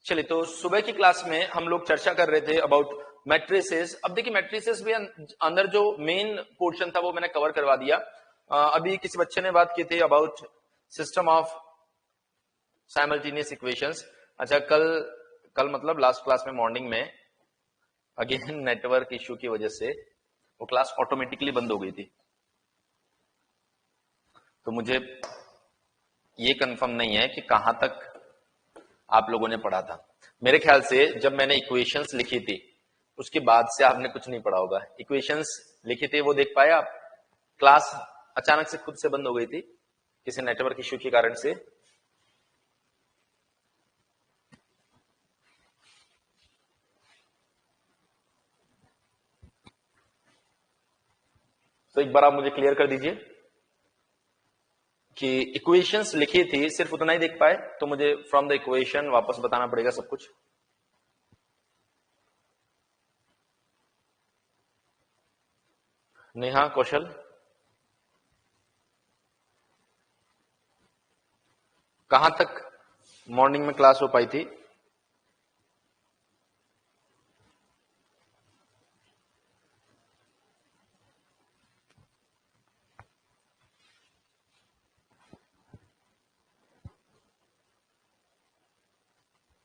चलिए, तो सुबह की क्लास में हम लोग चर्चा कर रहे थे अबाउट मैट्रिसेस। अब देखिए, मैट्रिसेस भी अंदर जो मेन पोर्शन था वो मैंने कवर करवा दिया। अभी किसी बच्चे ने बात की थी about system of simultaneous equations. अच्छा, कल मतलब लास्ट क्लास में मॉर्निंग में अगेन नेटवर्क इश्यू की वजह से वो क्लास ऑटोमेटिकली बंद हो गई थी। तो मुझे ये कंफर्म नहीं है कि कहां तक आप लोगों ने पढ़ा था। मेरे ख्याल से जब मैंने इक्वेशंस लिखी थी उसके बाद से आपने कुछ नहीं पढ़ा होगा। इक्वेशंस लिखे थे वो देख पाए आप? क्लास अचानक से खुद से बंद हो गई थी किसी नेटवर्क इश्यू के कारण से। तो एक बार आप मुझे क्लियर कर दीजिए कि इक्वेशंस लिखी थी, सिर्फ उतना ही देख पाए? तो मुझे फ्रॉम द इक्वेशन वापस बताना पड़ेगा सब कुछ। नेहा, कौशल, कहां तक मॉर्निंग में क्लास हो पाई थी?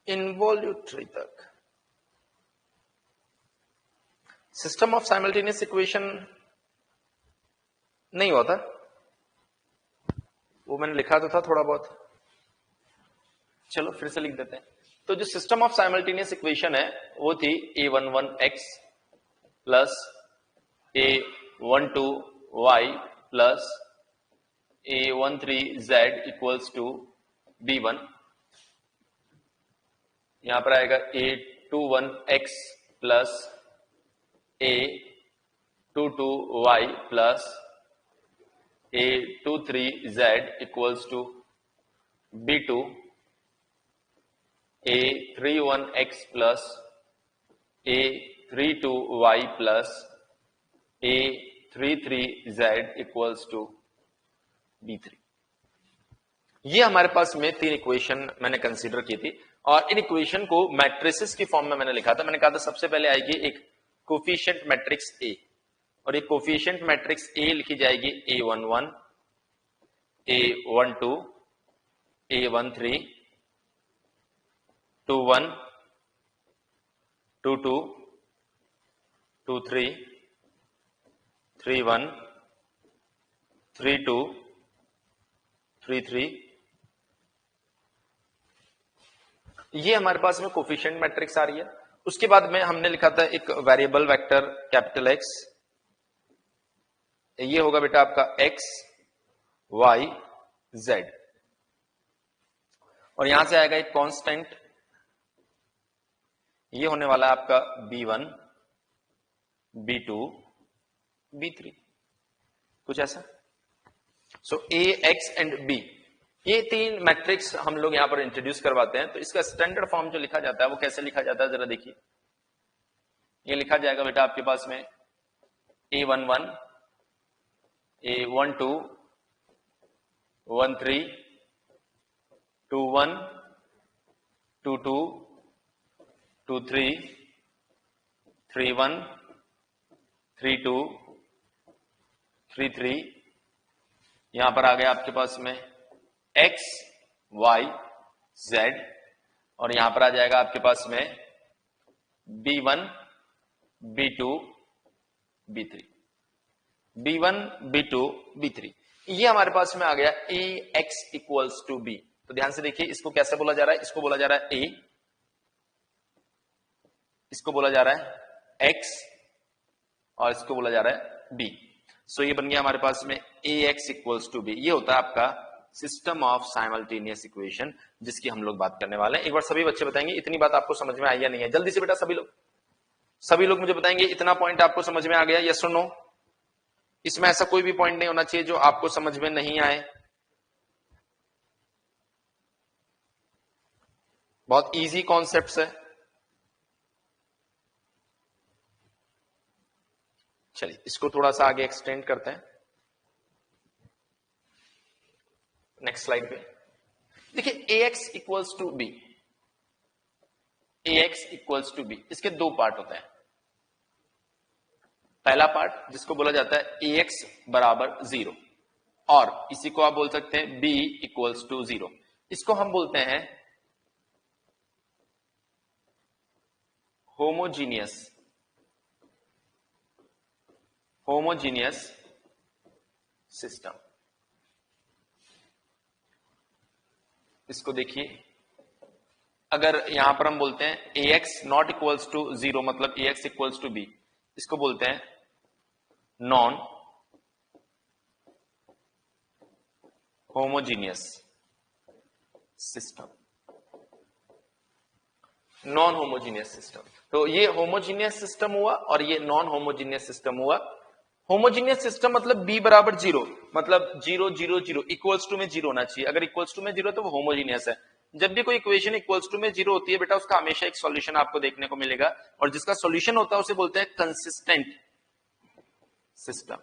इन्वॉल्यूटरी तक। सिस्टम ऑफ साइमल्टेनियस इक्वेशन नहीं होता, वो मैंने लिखा तो था थोड़ा बहुत। चलो फिर से लिख देते हैं। तो जो सिस्टम ऑफ साइमल्टेनियस इक्वेशन है वो थी a11x plus a12y plus a13z equals to b1। यहां पर आएगा a21x plus a22y plus a23z equals to b2, a31x plus a32y plus a33z equals to b3। ये हमारे पास में तीन इक्वेशन मैंने कंसीडर की थी और इन इक्वेशन को मैट्रिसेस की फॉर्म में मैंने लिखा था। मैंने कहा था सबसे पहले आएगी एक कोफिशिएंट मैट्रिक्स ए, और एक कोफिशिएंट मैट्रिक्स ए लिखी जाएगी a11, a12, a13, 21, 22, 23, 31, 32, 33। ये हमारे पास में कोफिशिएंट मैट्रिक्स आ रही है। उसके बाद में हमने लिखा था एक वेरिएबल वेक्टर कैपिटल एक्स। ये होगा बेटा आपका एक्स वाई जेड, और यहां से आएगा एक कांस्टेंट, ये होने वाला है आपका b1, b2, b3, कुछ ऐसा। सो a, x एंड b, ये तीन मैट्रिक्स हम लोग यहां पर इंट्रोड्यूस करवाते हैं। तो इसका स्टैंडर्ड फॉर्म जो लिखा जाता है वो कैसे लिखा जाता है जरा देखिए। ये लिखा जाएगा बेटा आपके पास में a11, a12, 13, 21, 22, 23, 31, 32, 33। यहां पर आ गया आपके पास में x, y, z, और यहां पर आ जाएगा आपके पास में b1, b2, b3, b1, b2, b3। ये हमारे पास में आ गया ax इक्वल्स टू b। तो ध्यान से देखिए, इसको कैसे बोला जा रहा है? इसको बोला जा रहा है a, इसको बोला जा रहा है x, और इसको बोला जा रहा है b। सो ये बन गया हमारे पास में ax इक्वल्स टू b। ये होता है आपका सिस्टम ऑफ साइमल्टेनियस इक्वेशन जिसकी हम लोग बात करने वाले हैं। एक बार सभी बच्चे बताएंगे इतनी बात आपको समझ में आई या नहीं है? जल्दी से बेटा सभी लोग मुझे बताएंगे इतना पॉइंट आपको समझ में आ गया, यस और नो? इसमें ऐसा कोई भी पॉइंट नहीं होना चाहिए जो आपको समझ में नहीं आए। बहुत इजी कॉन्सेप्ट्स है। चलिए इसको थोड़ा सा आगे एक्सटेंड करते हैं। नेक्स्ट स्लाइड पे देखिए, ax equals to b। ax equals to b, इसके दो पार्ट होते हैं। पहला पार्ट जिसको बोला जाता है ax बराबर 0, और इसी को आप बोल सकते हैं b इक्वल्स टू 0। इसको हम बोलते हैं होमोजीनियस सिस्टम। इसको देखिए, अगर यहां पर हम बोलते हैं ax नॉट इक्वल्स टू 0 मतलब ax इक्वल्स टू b, इसको बोलते हैं non homogeneous system. Non homogeneous system, तो ये होमोजीनियस सिस्टम हुआ और ये नॉन होमोजीनियस सिस्टम हुआ। होमोजीनियस सिस्टम मतलब b बराबर 0, मतलब 0 0 0 इक्वल्स टू में 0 होना चाहिए। अगर इक्वल्स टू में 0 तो वो होमोजीनियस है। जब भी कोई इक्वेशन इक्वल्स टू में 0 होती है बेटा, उसका हमेशा एक सॉल्यूशन आपको देखने को मिलेगा, और जिसका सॉल्यूशन होता है उसे बोलते हैं कंसिस्टेंट सिस्टम।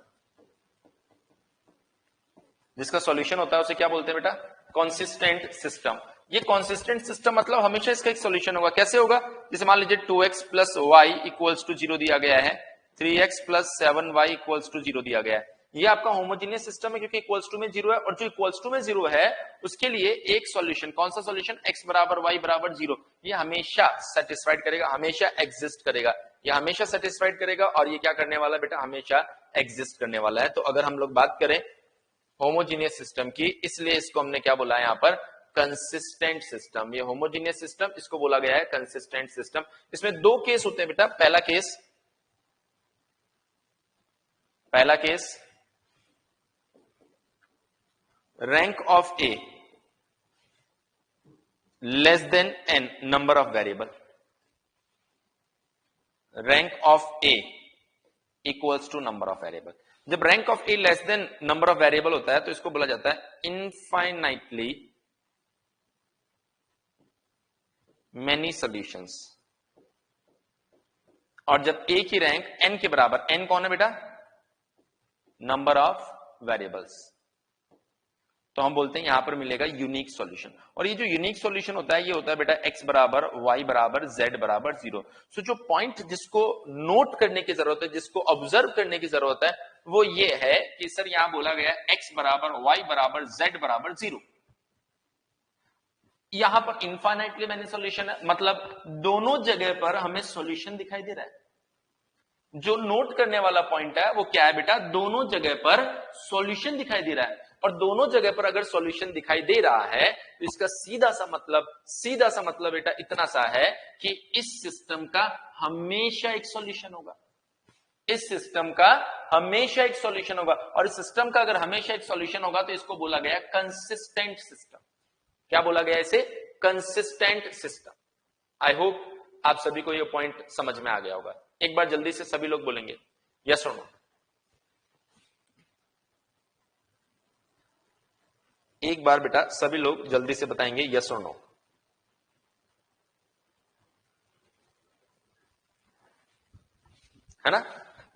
जिसका सॉल्यूशन होता है उसे क्या बोलते हैं बेटा? Consistent system. ये कंसिस्टेंट सिस्टम मतलब हमेशा इसका एक सॉल्यूशन होगा। कैसे होगा? जैसे मान लीजिए 2x plus Y equals to 0 दिया गया है, 3x plus 7y equals to 0 दिया गया है। ये आपका होमोजीनियस सिस्टम है क्योंकि इक्वल्स टू में 0 है, और जो इक्वल्स टू में 0 है उसके लिए एक सॉल्यूशन, कौन सा सॉल्यूशन? x बराबर y बराबर 0। ये हमेशा सेटिस्फाइड करेगा, हमेशा एग्जिस्ट करेगा, ये हमेशा सेटिस्फाइड करेगा, और ये क्या करने वाला बेटा? हमेशा एग्जिस्ट करने वाला है। तो अगर हम लोग बात करें होमोजीनियस सिस्टम की, इसलिए इसको हमने क्या बोला है यहाँ पर? Consistent system. ये होमोजीनियस सिस्टम, इसको बोला गया है कंसिस्टेंट सिस्टम। इसमें दो केस होते हैं बेटा। पहला case rank of A less than n number of variable. Rank of A equals to number of variable. जब rank of A less than number of variable होता है तो इसको बोला जाता है इनफाइनाइटली मेनी सॉल्यूशंस। और जब ए की रैंक n के बराबर, n कौन है बेटा? नंबर ऑफ वेरिएबल्स, तो हम बोलते हैं यहां पर मिलेगा यूनिक सॉल्यूशन। और ये जो यूनिक सॉल्यूशन होता है ये होता है बेटा x बराबर y बराबर z बराबर 0। सो जो पॉइंट जिसको नोट करने की जरूरत है, जिसको ऑब्जर्व करने की जरूरत है, वो ये है कि सर यहां बोला गया x बराबर y बराबर z बराबर 0। यहां पर इनफाइनाइटली मैनी सॉल्यूशन है, मतलब दोनों जगह पर हमें सॉल्यूशन दिखाई दे रहा है। जो नोट करने वाला पॉइंट है वो क्या है बेटा? दोनों जगह पर सॉल्यूशन दिखाई दे रहा है, और दोनों जगह पर अगर सॉल्यूशन दिखाई दे रहा है तो इसका सीधा सा मतलब बेटा इतना सा है कि इस सिस्टम का हमेशा एक सॉल्यूशन होगा। इस सिस्टम का हमेशा एक सॉल्यूशन होगा, और इस सिस्टम का अगर हमेशा एक सॉल्यूशन होगा तो इसको बोला गया कंसिस्टेंट सिस्टम। क्या बोला गया इसे? Consistent system. आई होप आप सभी को यह पॉइंट समझ में आ गया होगा। एक बार जल्दी से सभी लोग बोलेंगे यस और नो। एक बार बेटा सभी लोग जल्दी से बताएंगे यस और नो। है ना?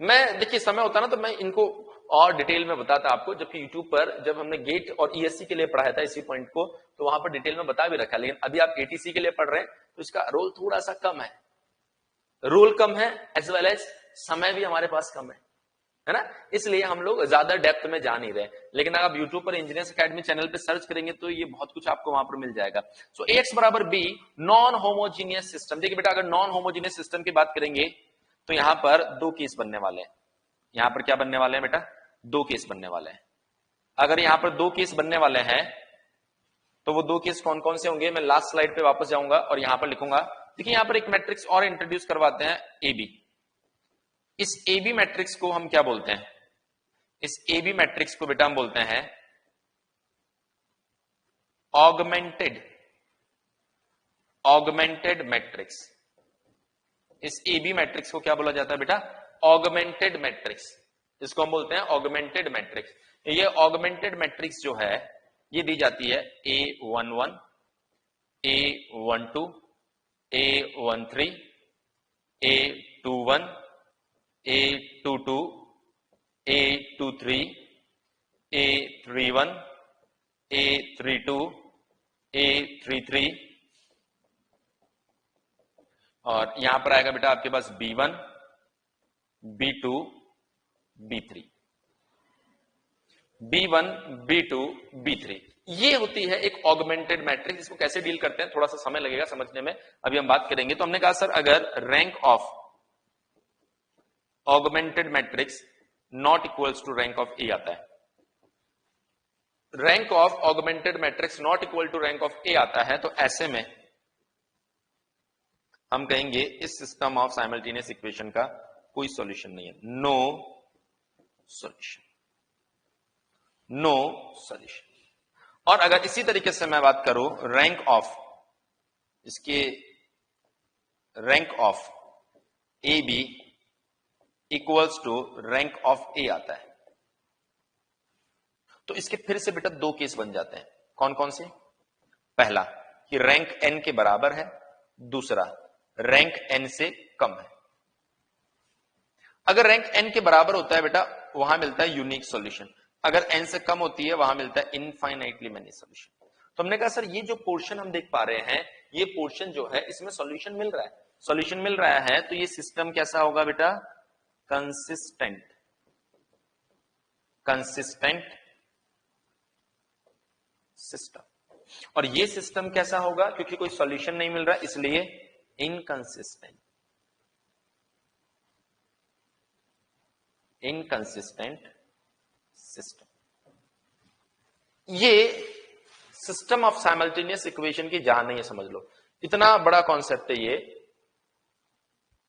मैं देखिए समय होता ना तो मैं इनको और डिटेल में बताता आपको, जबकि यूट्यूब पर जब हमने गेट और ईएससी के लिए पढ़ाया था इसी पॉइंट को, तो वहां पर डिटेल में बता भी रखा। लेकिन अभी आप एटीसी के लिए पढ़ रहे हैं तो इसका रोल थोड़ा सा कम है, रोल कम है, एज वेल एज समय भी हमारे पास कम है ना? इसलिए हम लोग ज्यादा डेप्थ में जा नहीं रहे। लेकिन अगर आप यूट्यूब पर इंजीनियर्स एकेडमी चैनल पे सर्च करेंगे तो ये बहुत कुछ आपको वहां पर मिल जाएगा। सो एक्स बराबर बी नॉन होमोजीनियस सिस्टम। देखिए बेटा, अगर नॉन होमोजीनियस सिस्टम की बात करेंगे तो यहां पर दो केस बनने वाले हैं। यहां पर क्या बनने वाले हैं बेटा? दो केस बनने वाले हैं। अगर यहां पर दो केस बनने वाले हैं तो वो दो केस कौन कौन से होंगे? मैं लास्ट स्लाइड पे वापस जाऊंगा और यहां पर लिखूंगा। देखिए यहां पर एक मैट्रिक्स और इंट्रोड्यूस करवाते हैं, एबी। इस एबी मैट्रिक्स को हम क्या बोलते हैं? इस एबी मैट्रिक्स को बेटा हम बोलते हैं ऑगमेंटेड मैट्रिक्स। इस एबी मैट्रिक्स को क्या बोला जाता है बेटा? Augmented matrix. इसको हम बोलते हैं ऑगमेंटेड मैट्रिक्स। ये ऑगमेंटेड मैट्रिक्स जो है ये दी जाती है A11, A12, A13, A21, A22, A23, A31, A32, A33, और यहां पर आएगा बेटा आपके पास B1, B2, B3, B1, B2, B3। ये होती है एक ऑगमेंटेड मैट्रिक्स। इसको कैसे डील करते हैं थोड़ा सा समय लगेगा समझने में, अभी हम बात करेंगे। तो हमने कहा सर अगर rank of augmented matrix not equals to rank of A आता है, rank of augmented matrix not equal to rank of A आता है, तो ऐसे में हम कहेंगे इस सिस्टम ऑफ साइमल्टेनियस इक्वेशन का कोई सॉल्यूशन नहीं है, नो सॉल्यूशन, नो सॉल्यूशन। और अगर इसी तरीके से मैं बात करूं रैंक ऑफ, इसके rank of A B equals to rank of A आता है, तो इसके फिर से बेटा दो केस बन जाते हैं। कौन कौन से? पहला कि रैंक एन के बराबर है, दूसरा रैंक एन से कम है। अगर रैंक एन के बराबर होता है बेटा वहां मिलता है यूनिक सॉल्यूशन, अगर एन से कम होती है वहां मिलता है इनफाइनाइटली मेनी सॉल्यूशन। तो हमने कहा सर ये जो पोर्शन हम देख पा रहे हैं, ये पोर्शन जो है इसमें सॉल्यूशन मिल रहा है, सॉल्यूशन मिल रहा है, तो ये सिस्टम कैसा होगा बेटा? Consistent, consistent system. और ये सिस्टम कैसा होगा? क्योंकि कोई सॉल्यूशन नहीं मिल रहा इसलिए इनकंसिस्टेंट, इनकंसिस्टेंट सिस्टम। ये सिस्टम ऑफ साइमल्टेनियस इक्वेशन की जान नहीं है, समझ लो। इतना बड़ा कॉन्सेप्ट है ये,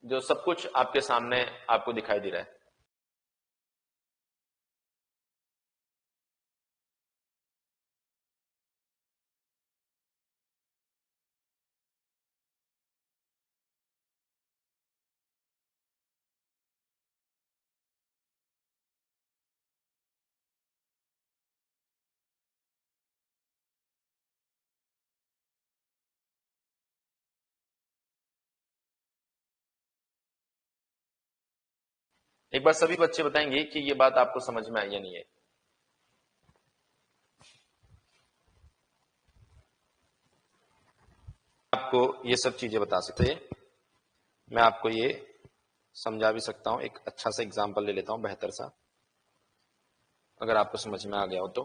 जो सब कुछ आपके सामने आपको दिखाई दे रहा है। एक बार सभी बच्चे बताएंगे कि ये बात आपको समझ में आई या नहीं है। आपको ये सब चीजें बता सकते हैं, मैं आपको ये समझा भी सकता हूं। एक अच्छा सा एग्जांपल ले लेता हूं, बेहतर सा, अगर आपको समझ में आ गया हो तो।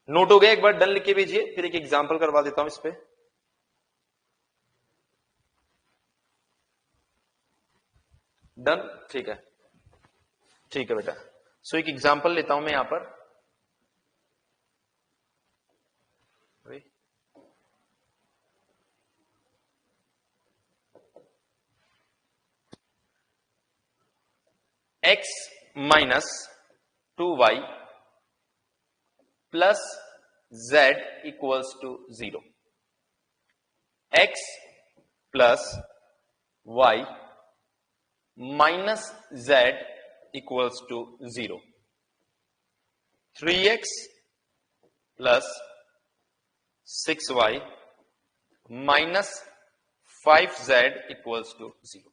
नोट हो गया? एक बार डन लिख के भेजिए, फिर एक एग्जांपल करवा देता हूं इस पे। डन? ठीक है, ठीक है बेटा। सो एक एग्जांपल लेता हूं मैं यहां पर। x minus 2y plus z equals to 0, x plus y minus z equals to 0, 3x plus 6y minus 5z equals to 0।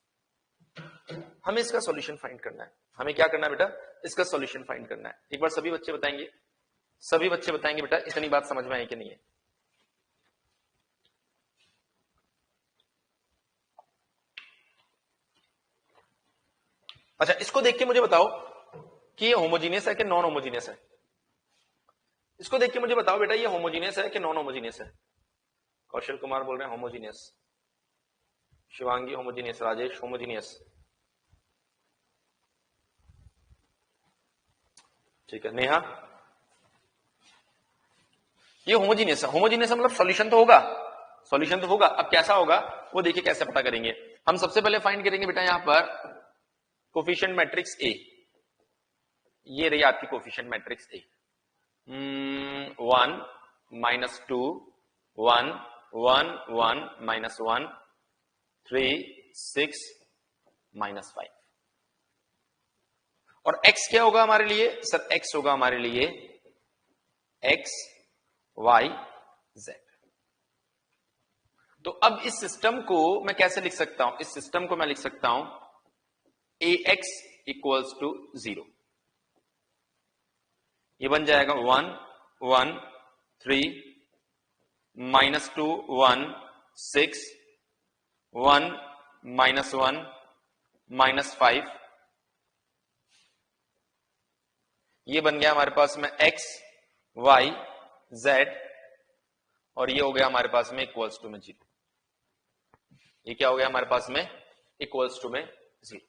हमें इसका सॉल्यूशन फाइंड करना है। हमें क्या करना है बेटा? इसका सॉल्यूशन फाइंड करना है। एक बार सभी बच्चे बताएंगे, सभी बच्चे बताएंगे बेटा इतनी बात समझ में आई कि नहीं है? अच्छा, इसको देख के मुझे बताओ कि ये होमोजीनियस है कि नॉन होमोजीनियस है। इसको देख के मुझे बताओ बेटा ये होमोजीनियस है कि नॉन होमोजीनियस है। कौशल कुमार बोल रहे हैं homogeneous, Shivangi homogeneous, Rajesh homogeneous. ठीक है, नेहा ये होमोजीनियस है। होमोजीनियस मतलब सॉल्यूशन तो होगा, सॉल्यूशन तो होगा। अब कैसा होगा वो देखिए कैसे पता करेंगे। हम सबसे पहले फाइंड करेंगे बेटा यहां पर कोफिशिएंट मैट्रिक्स ए। ये रही आपकी coefficient matrix A, 1 minus 2 1 1 1 minus 1 3 6 minus 5। और x क्या होगा हमारे लिए? सर x होगा हमारे लिए x y z। तो अब इस सिस्टम को मैं कैसे लिख सकता हूं? इस सिस्टम को मैं लिख सकता हूं ax इक्वल्स टू 0। ये बन जाएगा 1 1 3 माइनस 2 1 6 1 -1 -5, ये बन गया हमारे पास में x y z, और ये हो गया हमारे पास में इक्वल्स टू में 0। ये क्या हो गया हमारे पास में इक्वल्स टू में 0।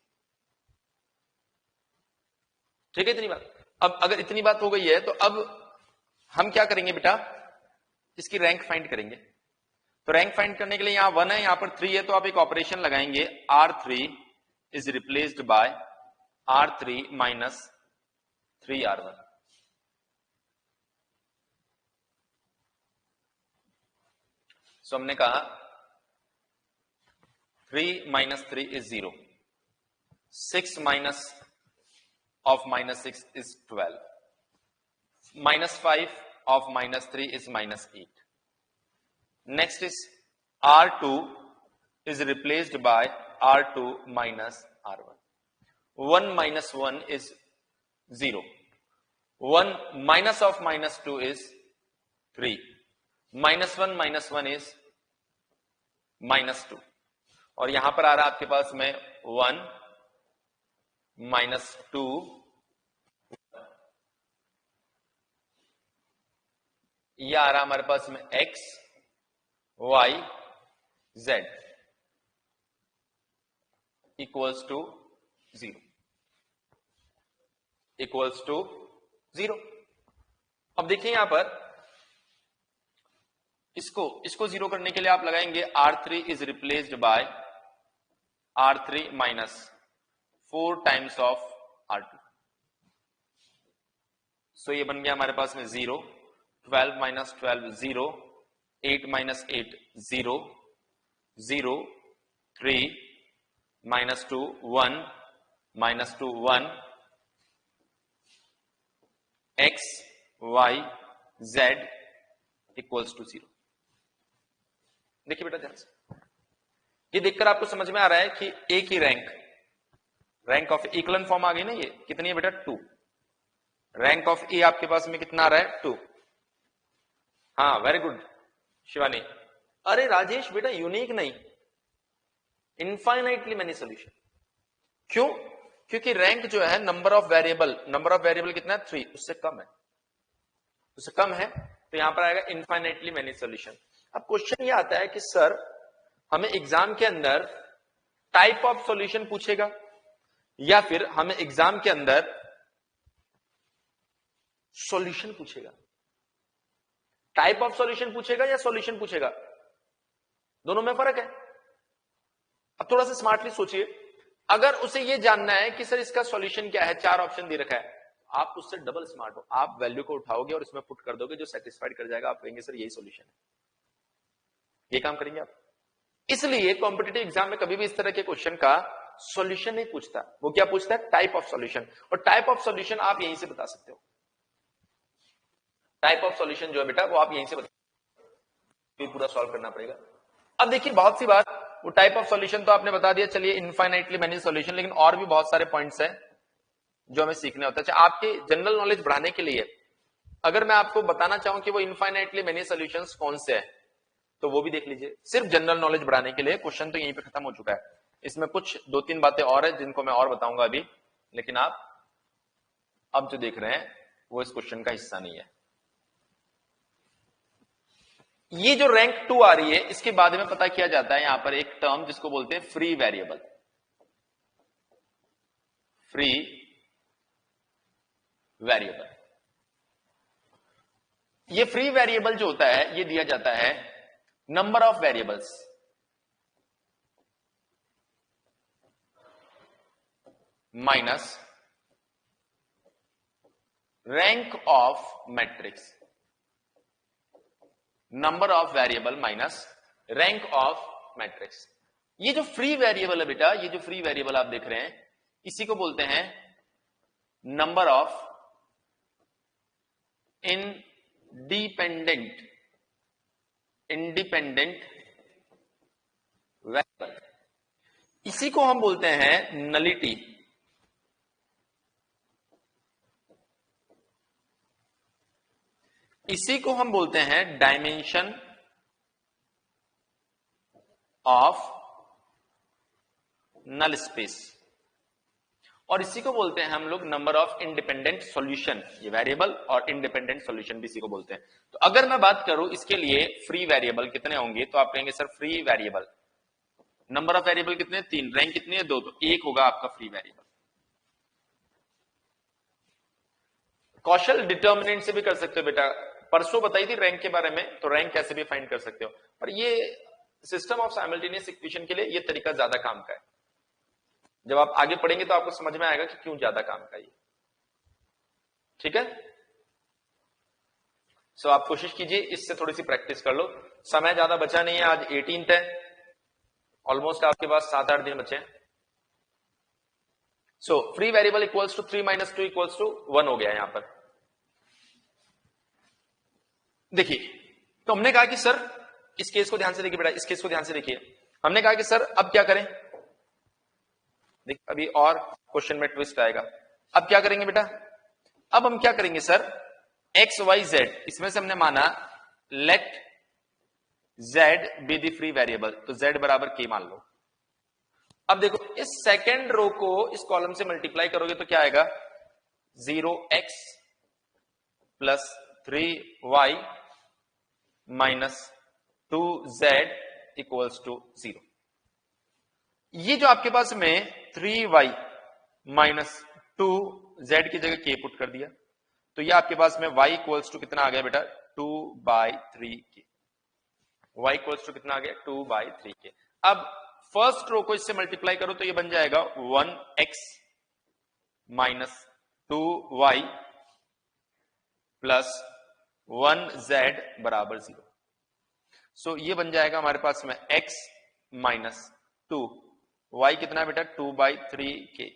ठीक है, इतनी बात। अब अगर इतनी बात हो गई है तो अब हम क्या करेंगे बेटा, इसकी रैंक फाइंड करेंगे। तो रैंक फाइंड करने के लिए यहां 1 है, यहां पर 3 है, तो आप एक ऑपरेशन लगाएंगे, R3 is replaced by R3 minus 3R1। सो हमने कहा 3 minus 3 is 0, 6 minus of minus 6 is 12, minus 5 of minus 3 is minus 8. Next is R2 is replaced by R2 minus R1. 1 minus 1 is 0. 1 minus of minus 2 is 3. Minus 1 is minus 2. और यहां पर आ रहा है आपके पास में 1 minus 2, ये आ रहा हमारे पास में x y z equals to 0, equals to 0। अब देखिए यहां पर इसको 0 करने के लिए आप लगाएंगे R3 is replaced by R3 minus 4 times of R2। So ये बन गया हमारे पास में 0, 12 minus 12 0, 8 minus 8 0, 0, 3 minus 2 1, minus 2 1, x y z equals to 0। देखिए बेटा ध्यान से, ये देखकर आपको समझ में आ रहा है कि ए की रैंक ऑफ इक्वलन फॉर्म आ गई ना, ये कितनी है बेटा 2। रैंक ऑफ ए आपके पास में कितना आ रहा है 2। हाँ वेरी गुड शिवानी। अरे राजेश बेटा यूनिक नहीं, इनफाइनाइटली मेनी सोल्यूशन। क्यों? क्योंकि रैंक जो है नंबर ऑफ वेरिएबल कितना है 3, उससे कम है, उससे कम है, तो यहां पर आएगा इनफाइनाइटली मेनी सोल्यूशन। अब क्वेश्चन ये आता है कि सर हमें एग्जाम के अंदर टाइप ऑफ सॉल्यूशन पूछेगा या फिर हमें एग्जाम के अंदर सॉल्यूशन पूछेगा? टाइप ऑफ सॉल्यूशन पूछेगा या सॉल्यूशन पूछेगा? दोनों में फर्क है। अब थोड़ा सा स्मार्टली सोचिए, अगर उसे यह जानना है कि सर इसका सॉल्यूशन क्या है, 4 ऑप्शन दे रखा है, आप उससे डबल स्मार्ट हो, आप वैल्यू को उठाओगे और इसमें पुट कर दोगे, जो सेटिस्फाइड कर जाएगा आप कहेंगे सर यही सॉल्यूशन है। ये काम करेंगे आप। इसलिए कॉम्पिटिटिव एग्जाम में कभी भी इस तरह के क्वेश्चन का सॉल्यूशन नहीं पूछता, वो क्या पूछता है? Type of solution. और टाइप ऑफ सॉल्यूशन आप यहीं से बता सकते हो। टाइप ऑफ सॉल्यूशन जो है बेटा वो आप यहीं से बता, पूरा सॉल्व करना पड़ेगा। अब देखिए बहुत सी बात, वो टाइप ऑफ सॉल्यूशन तो आपने बता दिया, चलिए इनफाइनाइटली मेनी सॉल्यूशन, लेकिन और भी बहुत सारे पॉइंट्स हैं जो हमें सीखने होता है। अच्छा, आपके जनरल नॉलेज बढ़ाने के लिए अगर मैं आपको बताना चाहूं कि वो इनफाइनाइटली मेनी सॉल्यूशंस कौन से हैं, तो वो भी देख लीजिए। सिर्फ जनरल नॉलेज बढ़ाने के लिए क्वेश्चन तो यहीं पे खत्म हो चुका है। इसमें कुछ 2-3 बातें और है जिनको मैं और बताऊंगा अभी, लेकिन आप अब जो देख रहे हैं वो इस क्वेश्चन का हिस्सा नहीं है। ये जो रैंक 2 आ रही है, इसके बाद में पता किया जाता है यहां पर एक टर्म जिसको बोलते हैं फ्री वेरिएबल। फ्री वेरिएबल, ये फ्री वेरिएबल जो होता है ये दिया जाता है number of variables minus rank of matrix. Number of variable minus rank of matrix. ये जो फ्री वेरिएबल है बेटा, ये जो फ्री वेरिएबल आप देख रहे हैं, इसी को बोलते हैं नंबर ऑफ इंडिपेंडेंट वेरिएबल। इसी को हम बोलते हैं नलिटी। इसी को हम बोलते हैं डायमेंशन ऑफ नल स्पेस, और इसी को बोलते हैं हम लोग नंबर ऑफ इंडिपेंडेंट सॉल्यूशन। ये वेरिएबल और इंडिपेंडेंट सॉल्यूशन भी इसी को बोलते हैं। तो अगर मैं बात करूं इसके लिए फ्री वेरिएबल कितने होंगे, तो आप कहेंगे sir free variable number of variable कितने, 3, रैंक कितनी है 2, तो 1 होगा आपका फ्री वेरिएबल। कौशल डिटर्मिनेंट से भी कर सकते हो बेटा, परसों बताई थी रैंक के बारे में, तो रैंक कैसे भी फाइंड कर सकते हो, पर ये सिस्टम ऑफ साइमल्टेनियस इक्वेशन के लिए ये तरीका ज्यादा काम का है। जब आप आगे पढ़ेंगे तो आपको समझ में आएगा कि क्यों ज्यादा काम का ये, ठीक है। सो आप कोशिश कीजिए इससे थोड़ी सी प्रैक्टिस कर लो। समय ज्यादा बचा नहीं है, आज 18th है, ऑलमोस्ट आपके पास 7-8 दिन बचे हैं। So free variable equals to 3 - 2 equals to 1 हो गया यहां पर। देखिए, तो हमने कहा कि सर इस केस को ध्यान से देखिए बेटा, इस केस को ध्यान से देखिए। हमने कहा कि सर अब क्या करें, देखिए अभी और क्वेश्चन में ट्विस्ट आएगा। अब क्या करेंगे बेटा, अब हम क्या करेंगे सर, एक्स वाई जेड, इसमें से हमने माना let Z be the free variable, तो जेड बराबर के मान लो। अब देखो इस सेकेंड रो को इस कॉलम से मल्टीप्लाई करोगे तो क्या आएगा, 0x plus 3y minus 2z equals to 0। ये जो आपके पास में 3y माइनस 2z की जगह k पुट कर दिया, तो ये आपके पास में y इक्वल्स टू कितना आ गया बेटा, 2/3k। y इक्वल्स टू कितना आ गया, 2/3k। अब फर्स्ट रो को इससे मल्टीप्लाई करो तो ये बन जाएगा 1x minus 2y plus 1z बराबर 0। सो ये बन जाएगा हमारे पास में x माइनस 2, y कितना बेटा 2/3k,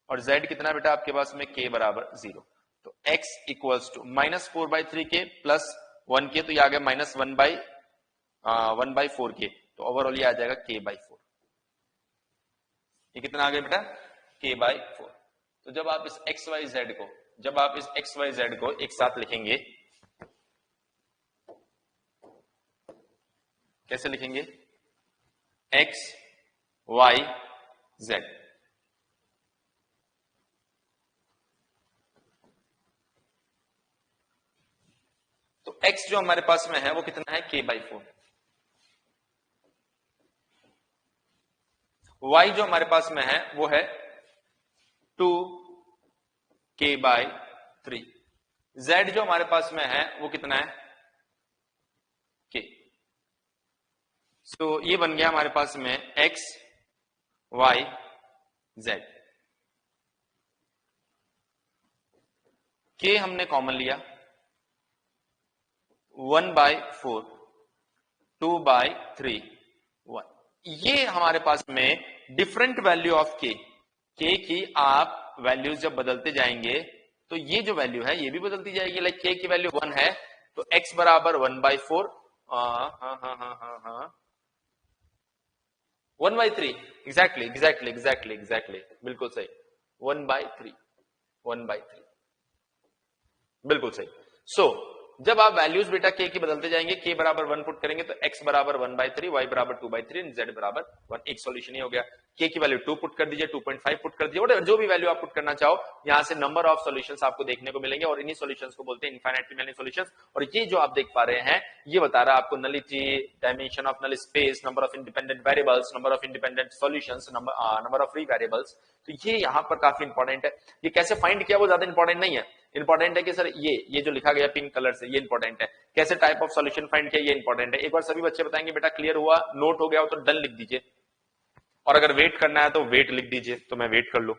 और z कितना बेटा आपके पास में k बराबर 0। तो x equals to minus 4/3k plus 1k, तो ये आ गया माइनस 1/4k, तो ओवरऑल ये आ जाएगा k/4। ये कितना आ गया बेटा, k/4। तो जब आप इस xyz को, जब आप इस xyz को एक साथ लिखेंगे, कैसे लिखेंगे, x y z, तो x जो हमारे पास में है वो कितना है, k/4। y जो हमारे पास में है वो है 2k/3। z जो हमारे पास में है वो कितना है, k। सो ये बन गया हमारे पास में x y z। k हमने कॉमन लिया, 1/4, 2/3, 1। ये हमारे पास में डिफरेंट वैल्यू ऑफ k की आप वैल्यूज जब बदलते जाएंगे तो ये जो वैल्यू है ये भी बदलती जाएगी। लाइक k की वैल्यू 1 है तो x बराबर 1/4, 1/3, एग्जैक्टली बिल्कुल सही, 1/3, बिल्कुल सही। सो जब आप वैल्यूज बेटा k की बदलते जाएंगे, k बराबर 1 पुट करेंगे तो x बराबर 1/3, y बराबर 2/3, z बराबर 1। एक सॉल्यूशन ही हो गया। k की वैल्यू 2 पुट कर दीजिए, 2.5 पुट कर दीजिए, और जो भी वैल्यू आप पुट करना चाहो, यहां से नंबर ऑफ सॉल्यूशंस आपको देखने को मिलेंगे, और इन्हीं सॉल्यूशंस को बोलते हैं इनफाइनाइटली मेनी सॉल्यूशंस। और ये जो आप देख पा रहे हैं ये बता रहा है आपको nullity, dimension of null space, number of independent variables, number of independent solutions, number of free variables. तो ये यहां पर काफी इंपॉर्टेंट है। ये कैसे फाइंड किया वो ज्यादा इंपॉर्टेंट नहीं है, इंपॉर्टेंट है कि सर ये जो लिखा गया पिंक कलर से, ये इंपॉर्टेंट है। कैसे टाइप ऑफ सॉल्यूशन फाइंड किया, ये इंपॉर्टेंट है। एक बार सभी बच्चे बताएंगे बेटा क्लियर हुआ, नोट हो गया हो तो डन लिख दीजिए, और अगर वेट करना है तो वेट लिख दीजिए, तो मैं वेट कर लूं।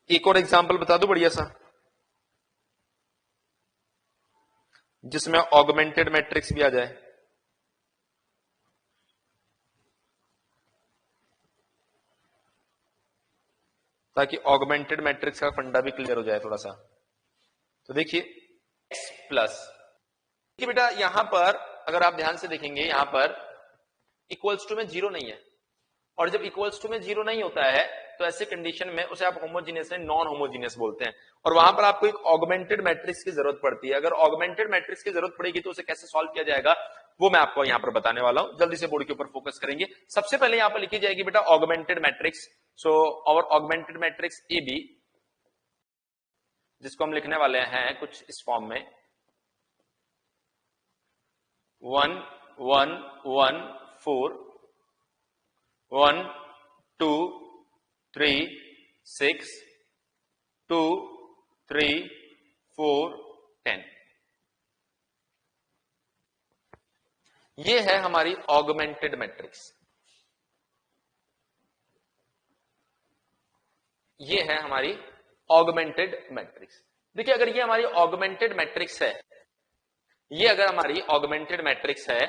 एक और एग्जांपल बता दूं बढ़िया सा, जिसमें ऑगमेंटेड मैट्रिक्स भी आ जाए, ताकि ऑगमेंटेड मैट्रिक्स का फंडा भी क्लियर हो जाए थोड़ा सा। तो देखिए x प्लस, देखिए बेटा यहां पर अगर आप ध्यान से देखेंगे, यहां पर इक्वल्स टू में 0 नहीं है, और जब इक्वल्स टू में 0 नहीं होता है तो ऐसे कंडीशन में उसे आप होमोजीनियस नहीं नॉन होमोजीनियस बोलते हैं, और वहां पर आपको एक ऑगमेंटेड मैट्रिक्स की जरूरत पड़ती है। अगर ऑगमेंटेड मैट्रिक्स की जरूरत पड़ेगी तो उसे कैसे सॉल्व किया जाएगा वो मैं आपको यहां पर बताने वाला हूं। जल्दी से बोर्ड के ऊपर फोकस करेंगे। सबसे पहले यहां पर लिखी जाएगी बेटा ऑगमेंटेड मैट्रिक्स। सो और ऑगमेंटेड मैट्रिक्स ए बी, जिसको हम लिखने वाले हैं कुछ इस फॉर्म में 1 1 1 4 1 2 3 6 2 3 4 10। ये है हमारी ऑगमेंटेड मैट्रिक्स। ये है हमारी ऑगमेंटेड मैट्रिक्स। देखिए अगर ये हमारी ऑगमेंटेड मैट्रिक्स है, ये अगर हमारी ऑगमेंटेड मैट्रिक्स है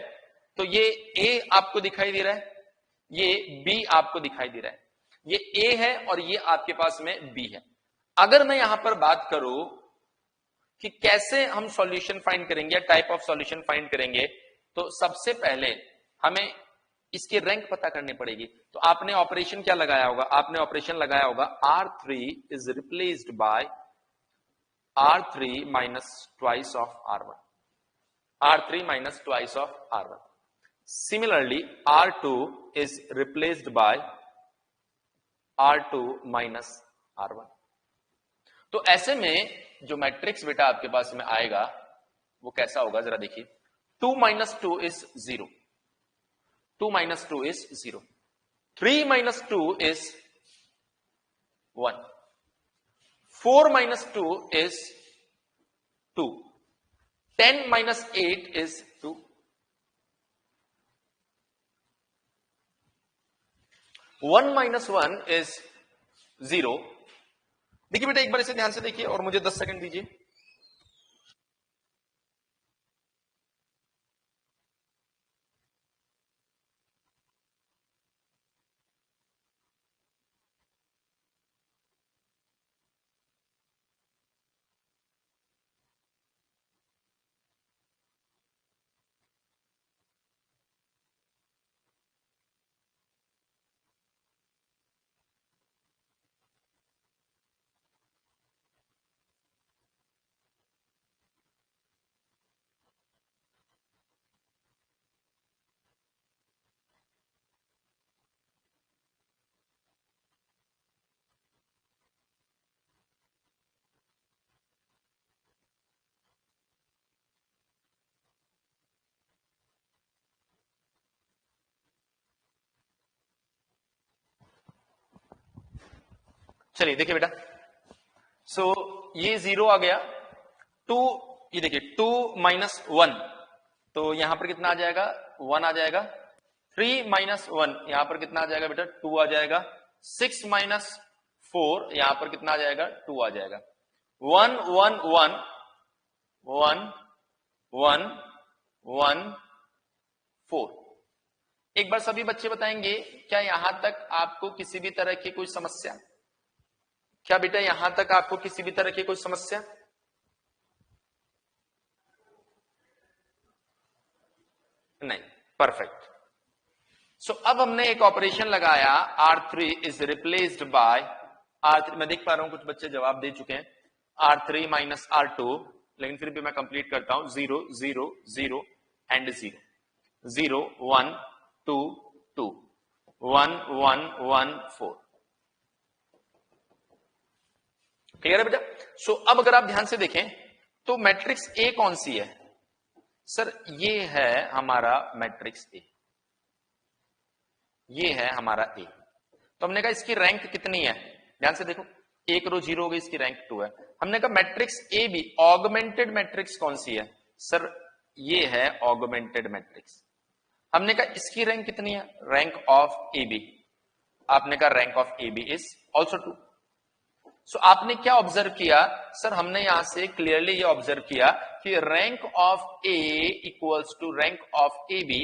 तो ये ए आपको दिखाई दे रहा है, ये बी आपको दिखाई दे रहा है, ये ए है और ये आपके पास में बी है। अगर मैं यहां पर बात करूं कि कैसे हम सॉल्यूशन फाइंड करेंगे, टाइप ऑफ सॉल्यूशन फाइंड करेंगे, तो सबसे पहले हमें इसकी रैंक पता करनी पड़ेगी। तो आपने ऑपरेशन क्या लगाया होगा, आपने ऑपरेशन लगाया होगा R3 is replaced by R3 minus twice of R1, R3 minus twice of R1. Similarly, R2 is replaced by R2 minus R1. तो ऐसे में जो मैट्रिक्स बेटा आपके पास में आएगा वो कैसा होगा जरा देखिए। 2 minus 2 is 0. 2 minus 2 is 0. 3 minus 2 is 1. 4 minus 2 is 2. 10 minus 8 is 2. 1 minus 1 is 0. देखिए बेटा एक बार इसे ध्यान से देखिए और मुझे 10 सेकंड दीजिए। चलिए देखिए बेटा, सो ये 0 आ गया। 2, ये देखिए 2 minus 1, तो यहां पर कितना आ जाएगा 1 आ जाएगा। 3 minus 1 यहां पर कितना आ जाएगा बेटा 2 आ जाएगा। 6 minus 4 यहां पर कितना आ जाएगा 2 आ जाएगा। 1 1 1 1 1 1 4। एक बार सभी बच्चे बताएंगे क्या यहां तक आपको किसी भी तरह की कोई समस्या, क्या बेटा यहां तक आपको किसी भी तरह की कोई समस्या? नहीं, परफेक्ट। सो अब हमने एक ऑपरेशन लगाया R3 is replaced by R3। मैं देख पा रहा हूं कुछ बच्चे जवाब दे चुके हैं R3 माइनस R2, लेकिन फिर भी मैं कंप्लीट करता हूं 0 0 0 एंड 0 0 1 2 2 1 1 1 4। क्लियर है बेटा? सो अब अगर आप ध्यान से देखें तो मैट्रिक्स ए कौन सी है सर? ये है हमारा मैट्रिक्स ए, ये है हमारा ए। तो हमने कहा इसकी रैंक कितनी है, ध्यान से देखो, एक रो 0 हो गई, इसकी रैंक 2 है। हमने कहा matrix A B augmented matrix कौन सी है सर? ये है ऑगमेंटेड मैट्रिक्स। हमने कहा इसकी रैंक कितनी है, रैंक ऑफ ए बी। आपने कहा rank of A B is also 2। So आपने क्या ऑब्जर्व किया सर? हमने यहां से क्लियरली ये ऑब्जर्व किया कि rank of A equals to rank of A B,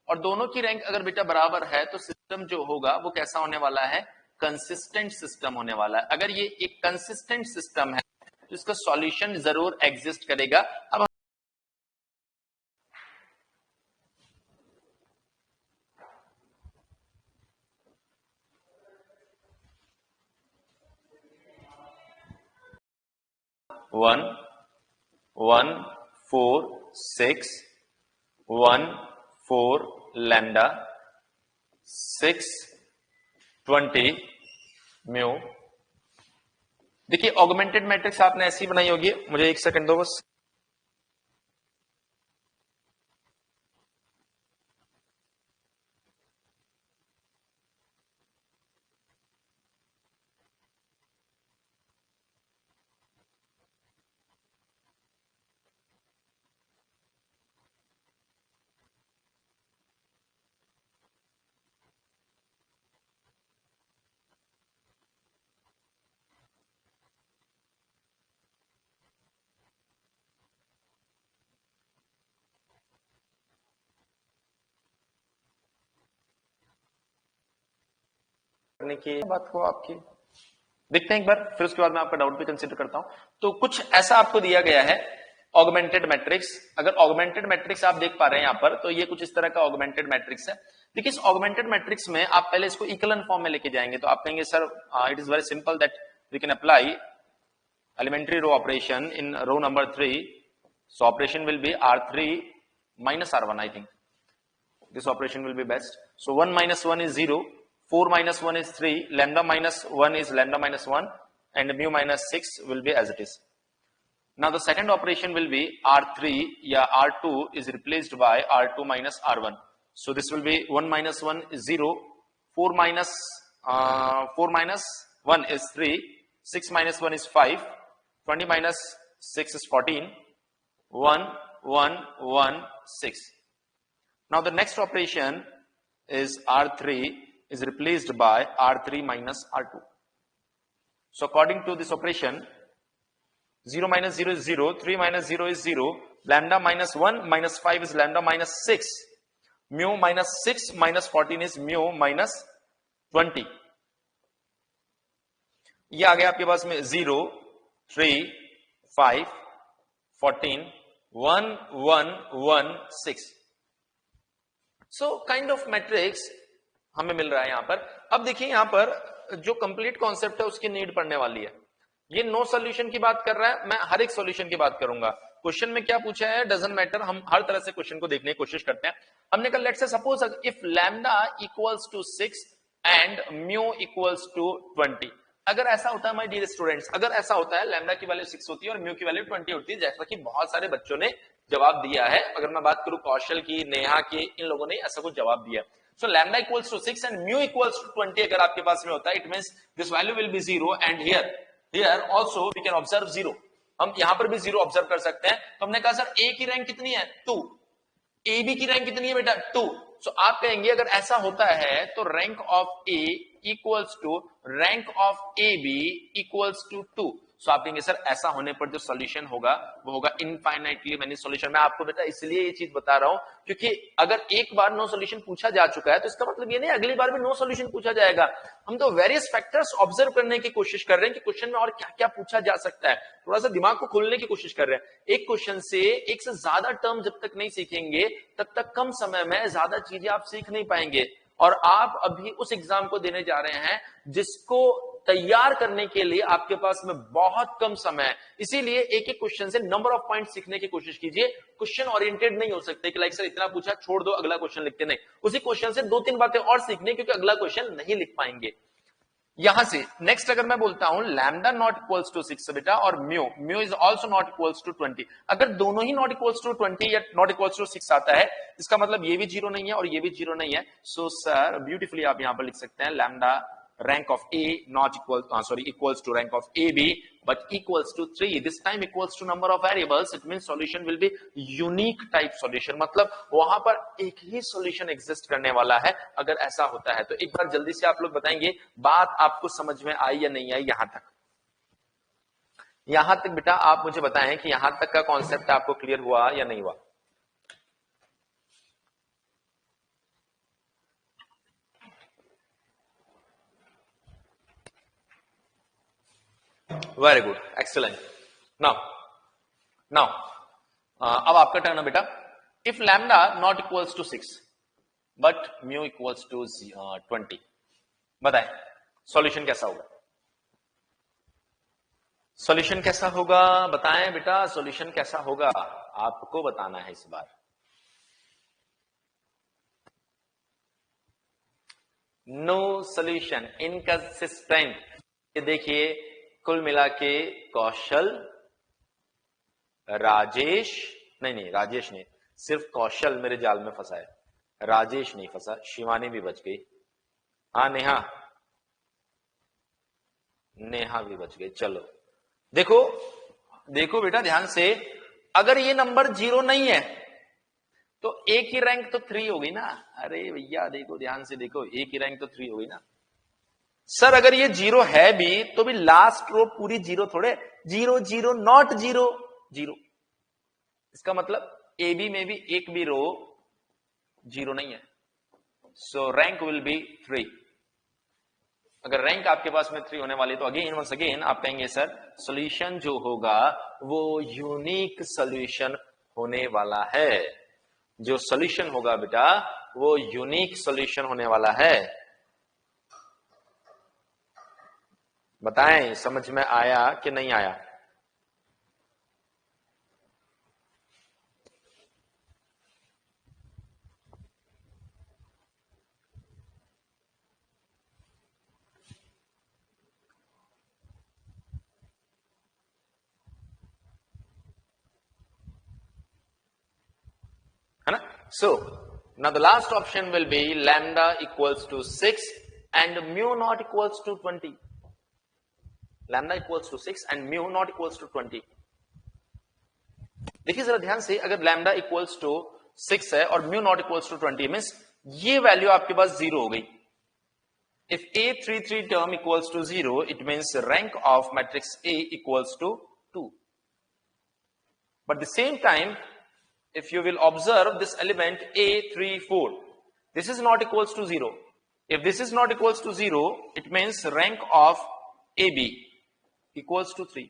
और दोनों की रैंक अगर बेटा बराबर है तो सिस्टम जो होगा वो कैसा होने वाला है, कंसिस्टेंट सिस्टम होने वाला है। अगर ये एक कंसिस्टेंट सिस्टम है तो इसका सॉल्यूशन जरूर एग्जिस्ट करेगा। अब 1 1 4 6 1 4 लैम्डा 6 20 म्यू। देखिए ऑगमेंटेड मैट्रिक्स आपने ऐसी बनाई होगी, मुझे एक सेकंड दो बस। करने की बात को आपकी देखते हैं एक बार, फिर उसके बाद मैं आपका डाउट भी कंसीडर करता हूं। तो कुछ ऐसा आपको दिया गया है ऑगमेंटेड मैट्रिक्स। अगर ऑगमेंटेड मैट्रिक्स आप देख पा रहे हैं यहां पर, तो ये कुछ इस तरह का ऑगमेंटेड मैट्रिक्स है। देखिए इस ऑगमेंटेड मैट्रिक्स में आप पहले इसको इक्वलन फॉर्म में लेके जाएंगे, तो आप कहेंगे sir it is very simple that we can apply elementary row operation in row number 3. So operation will be R3 minus R1. I think this operation will be best. So 1 minus 1 is 0, 4 minus 1 is 3, lambda minus 1 is lambda minus 1, and mu minus 6 will be as it is. Now the second operation will be R3 या R2 is replaced by R2 minus R1. So this will be 1 minus 1 is 0, 4 minus 1 is 3, 6 minus 1 is 5, 20 minus 6 is 14, 1, 1, 1, 6. Now the next operation is R3 is replaced by R3 minus R2. So according to this operation, 0 minus 0 is 0, 3 minus 0 is 0, lambda minus 1 minus 5 is lambda minus 6, mu minus 6 minus 14 is mu minus 20. ये आ गया आपके पास में 0, 3, 5, 14, 1, 1, 1, 6. So kind of matrix हमें मिल रहा है यहां पर। अब देखिए यहां पर जो कंप्लीट कॉन्सेप्ट है उसकी नीड पड़ने वाली है। ये नो सॉल्यूशन की बात कर रहा है, मैं हर एक सॉल्यूशन की बात करूंगा। क्वेश्चन में क्या पूछा है डजंट मैटर, हम हर तरह से क्वेश्चन को देखने की कोशिश करते हैं। हमने कहा let's say suppose if lambda equals to 6 and mu equals to 20। अगर ऐसा होता है माय डियर स्टूडेंट्स, अगर ऐसा होता है लैम्डा की वैल्यू 6 होती है और म्यू की वैल्यू 20 होती है, जैसा कि बहुत सारे बच्चों ने जवाब दिया है। अगर मैं बात करूं कौशल की, नेहा की, इन लोगों ने ऐसा कुछ जवाब दिया। So lambda equals to 6 and mu equals to 20 अगर आपके पास में होता है, it means this value will be 0 and here also we can observe 0। हम यहां पर भी 0 ऑब्जर्व कर सकते हैं। तो हमने कहा सर ए की रैंक कितनी है 2, ए बी की रैंक कितनी है बेटा 2। सो आप कहेंगे अगर ऐसा होता है तो rank of A equals to rank of A B equals to 2। So आप कहेंगे सर ऐसा होने पर जो सॉल्यूशन होगा वो होगा इनफाइनाइटली मेनी सॉल्यूशन। मैं आपको बेटा इसलिए ये चीज बता रहा हूं क्योंकि अगर एक बार नो सॉल्यूशन पूछा जा चुका है तो इसका मतलब ये नहीं अगली बार भी नो सॉल्यूशन पूछा जाएगा। हम तो वेरियस फैक्टर्स ऑब्जर्व करने की कोशिश कर रहे हैं कि क्वेश्चन में और क्या क्या पूछा जा सकता है। थोड़ा सा दिमाग को खोलने की कोशिश कर रहे हैं। एक क्वेश्चन से एक से ज्यादा टर्म जब तक नहीं सीखेंगे तब तक कम समय में ज्यादा चीजें आप सीख नहीं पाएंगे। और आप अभी उस एग्जाम को देने जा रहे हैं जिसको तैयार करने के लिए आपके पास में बहुत कम समय है। इसीलिए एक एक क्वेश्चन से नंबर ऑफ पॉइंट सीखने की कोशिश कीजिए। क्वेश्चन ओरिएंटेड नहीं हो सकते कि लाइक सर इतना पूछा छोड़ दो अगला क्वेश्चन लिखते, नहीं, उसी क्वेश्चन से 2-3 बातें और सीखने क्योंकि अगला क्वेश्चन नहीं लिख पाएंगे। यहां से नेक्स्ट अगर मैं बोलता हूं लैम्डा नॉट इक्वल्स टू 6 बेटा और mu is also not equals to 20। अगर दोनों ही नॉट इक्वल्स टू 20 या नॉट इक्वल्स टू 6 आता है, इसका मतलब ये भी 0 नहीं है और ये भी 0 नहीं है। सो सर ब्यूटीफुली आप यहां पर लिख सकते हैं lambda rank of A not equals to rank of AB but equals to 3. This time equals to number of variables. It means solution will be unique type solution. मतलब वहां पर एक ही solution exist करने वाला है अगर ऐसा होता है। तो एक बार जल्दी से आप लोग बताएंगे बात आपको समझ में आई या नहीं आई। यहां तक बेटा आप मुझे बताएं कि यहां तक का कॉन्सेप्ट आपको क्लियर हुआ या नहीं हुआ। Very good, excellent. नाउ अब आपका टर्न है बेटा। If lambda not equals to 6 but mu equals to 20, बताएं सॉल्यूशन कैसा होगा। सॉल्यूशन कैसा होगा बताएं बेटा, सॉल्यूशन कैसा होगा आपको बताना है इस बार। No solution, inconsistent. ये देखिए कुल मिला के कौशल, राजेश, नहीं राजेश नहीं, सिर्फ कौशल मेरे जाल में फंसा है, राजेश नहीं फंसा, शिवानी भी बच गई। हाँ नेहा, नेहा भी बच गई। चलो देखो देखो बेटा ध्यान से, अगर ये नंबर 0 नहीं है तो ए की रैंक तो 3 हो गई ना। अरे भैया देखो ध्यान से देखो, ए की रैंक तो 3 हो गई ना। सर अगर ये 0 है भी तो भी लास्ट रो पूरी 0 थोड़े, 0 0 नॉट 0 0, इसका मतलब ए बी में भी एक भी रो 0 नहीं है। सो रैंक विल बी 3। अगर रैंक आपके पास में 3 होने वाली तो अगेन वंस अगेन आप कहेंगे सर सॉल्यूशन जो होगा वो यूनिक सॉल्यूशन होने वाला है। जो सॉल्यूशन होगा बेटा वो यूनिक सॉल्यूशन होने वाला है। बताएं समझ में आया कि नहीं आया? है ना? So now the last option will be lambda equals to 6 and mu not equals to 20। Lambda equals to 6 and mu not equals to 20। देखिए जरा ध्यान से, अगर लैम्डा इक्वल्स टू 6 है और mu not equals to 20 means ये value आपके पास 0 हो गई। If A33 term equals to 0, it means rank of matrix A equals to 2. But at the same time, if you will observe this element A34, this is not equals to 0. If this is not equals to 0, it means rank of AB equals to 3.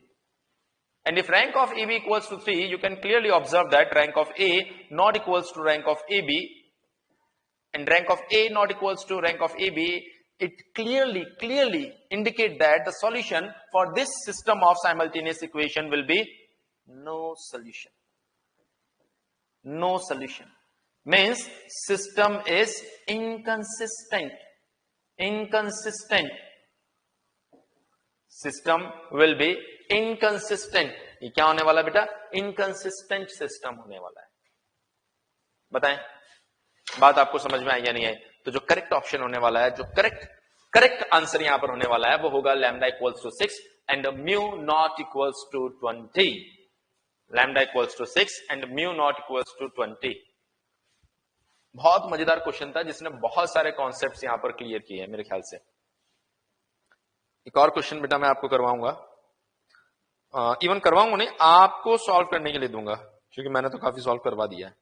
And if rank of AB equals to 3, you can clearly observe that rank of A not equals to rank of AB, and rank of A not equals to rank of AB, it clearly indicate that the solution for this system of simultaneous equation will be no solution. No solution means system is inconsistent. Inconsistent. System will be inconsistent. ये क्या होने वाला बेटा? Inconsistent system होने वाला है। बताएं बात आपको समझ में आई या नहीं आई? तो जो करेक्ट ऑप्शन होने वाला है, जो करेक्ट आंसर यहां पर होने वाला है वो होगा lambda equals to 6 and mu not equals to 20। Lambda equals to 6 and mu not equals to 20। बहुत मजेदार क्वेश्चन था जिसने बहुत सारे कॉन्सेप्ट्स यहां पर क्लियर किए हैं मेरे ख्याल से। एक और क्वेश्चन बेटा मैं आपको करवाऊंगा, इवन करवाऊंगा नहीं, आपको सॉल्व करने के लिए दूंगा क्योंकि मैंने तो काफी सॉल्व करवा दिया है।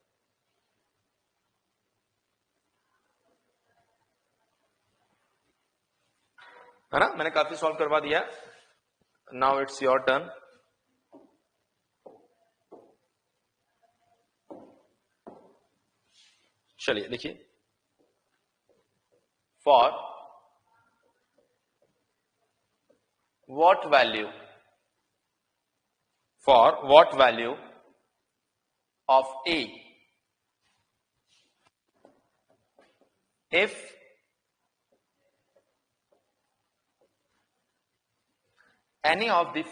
है ना, मैंने काफी सॉल्व करवा दिया। Now it's your turn. चलिए देखिए, for what value of A if any of the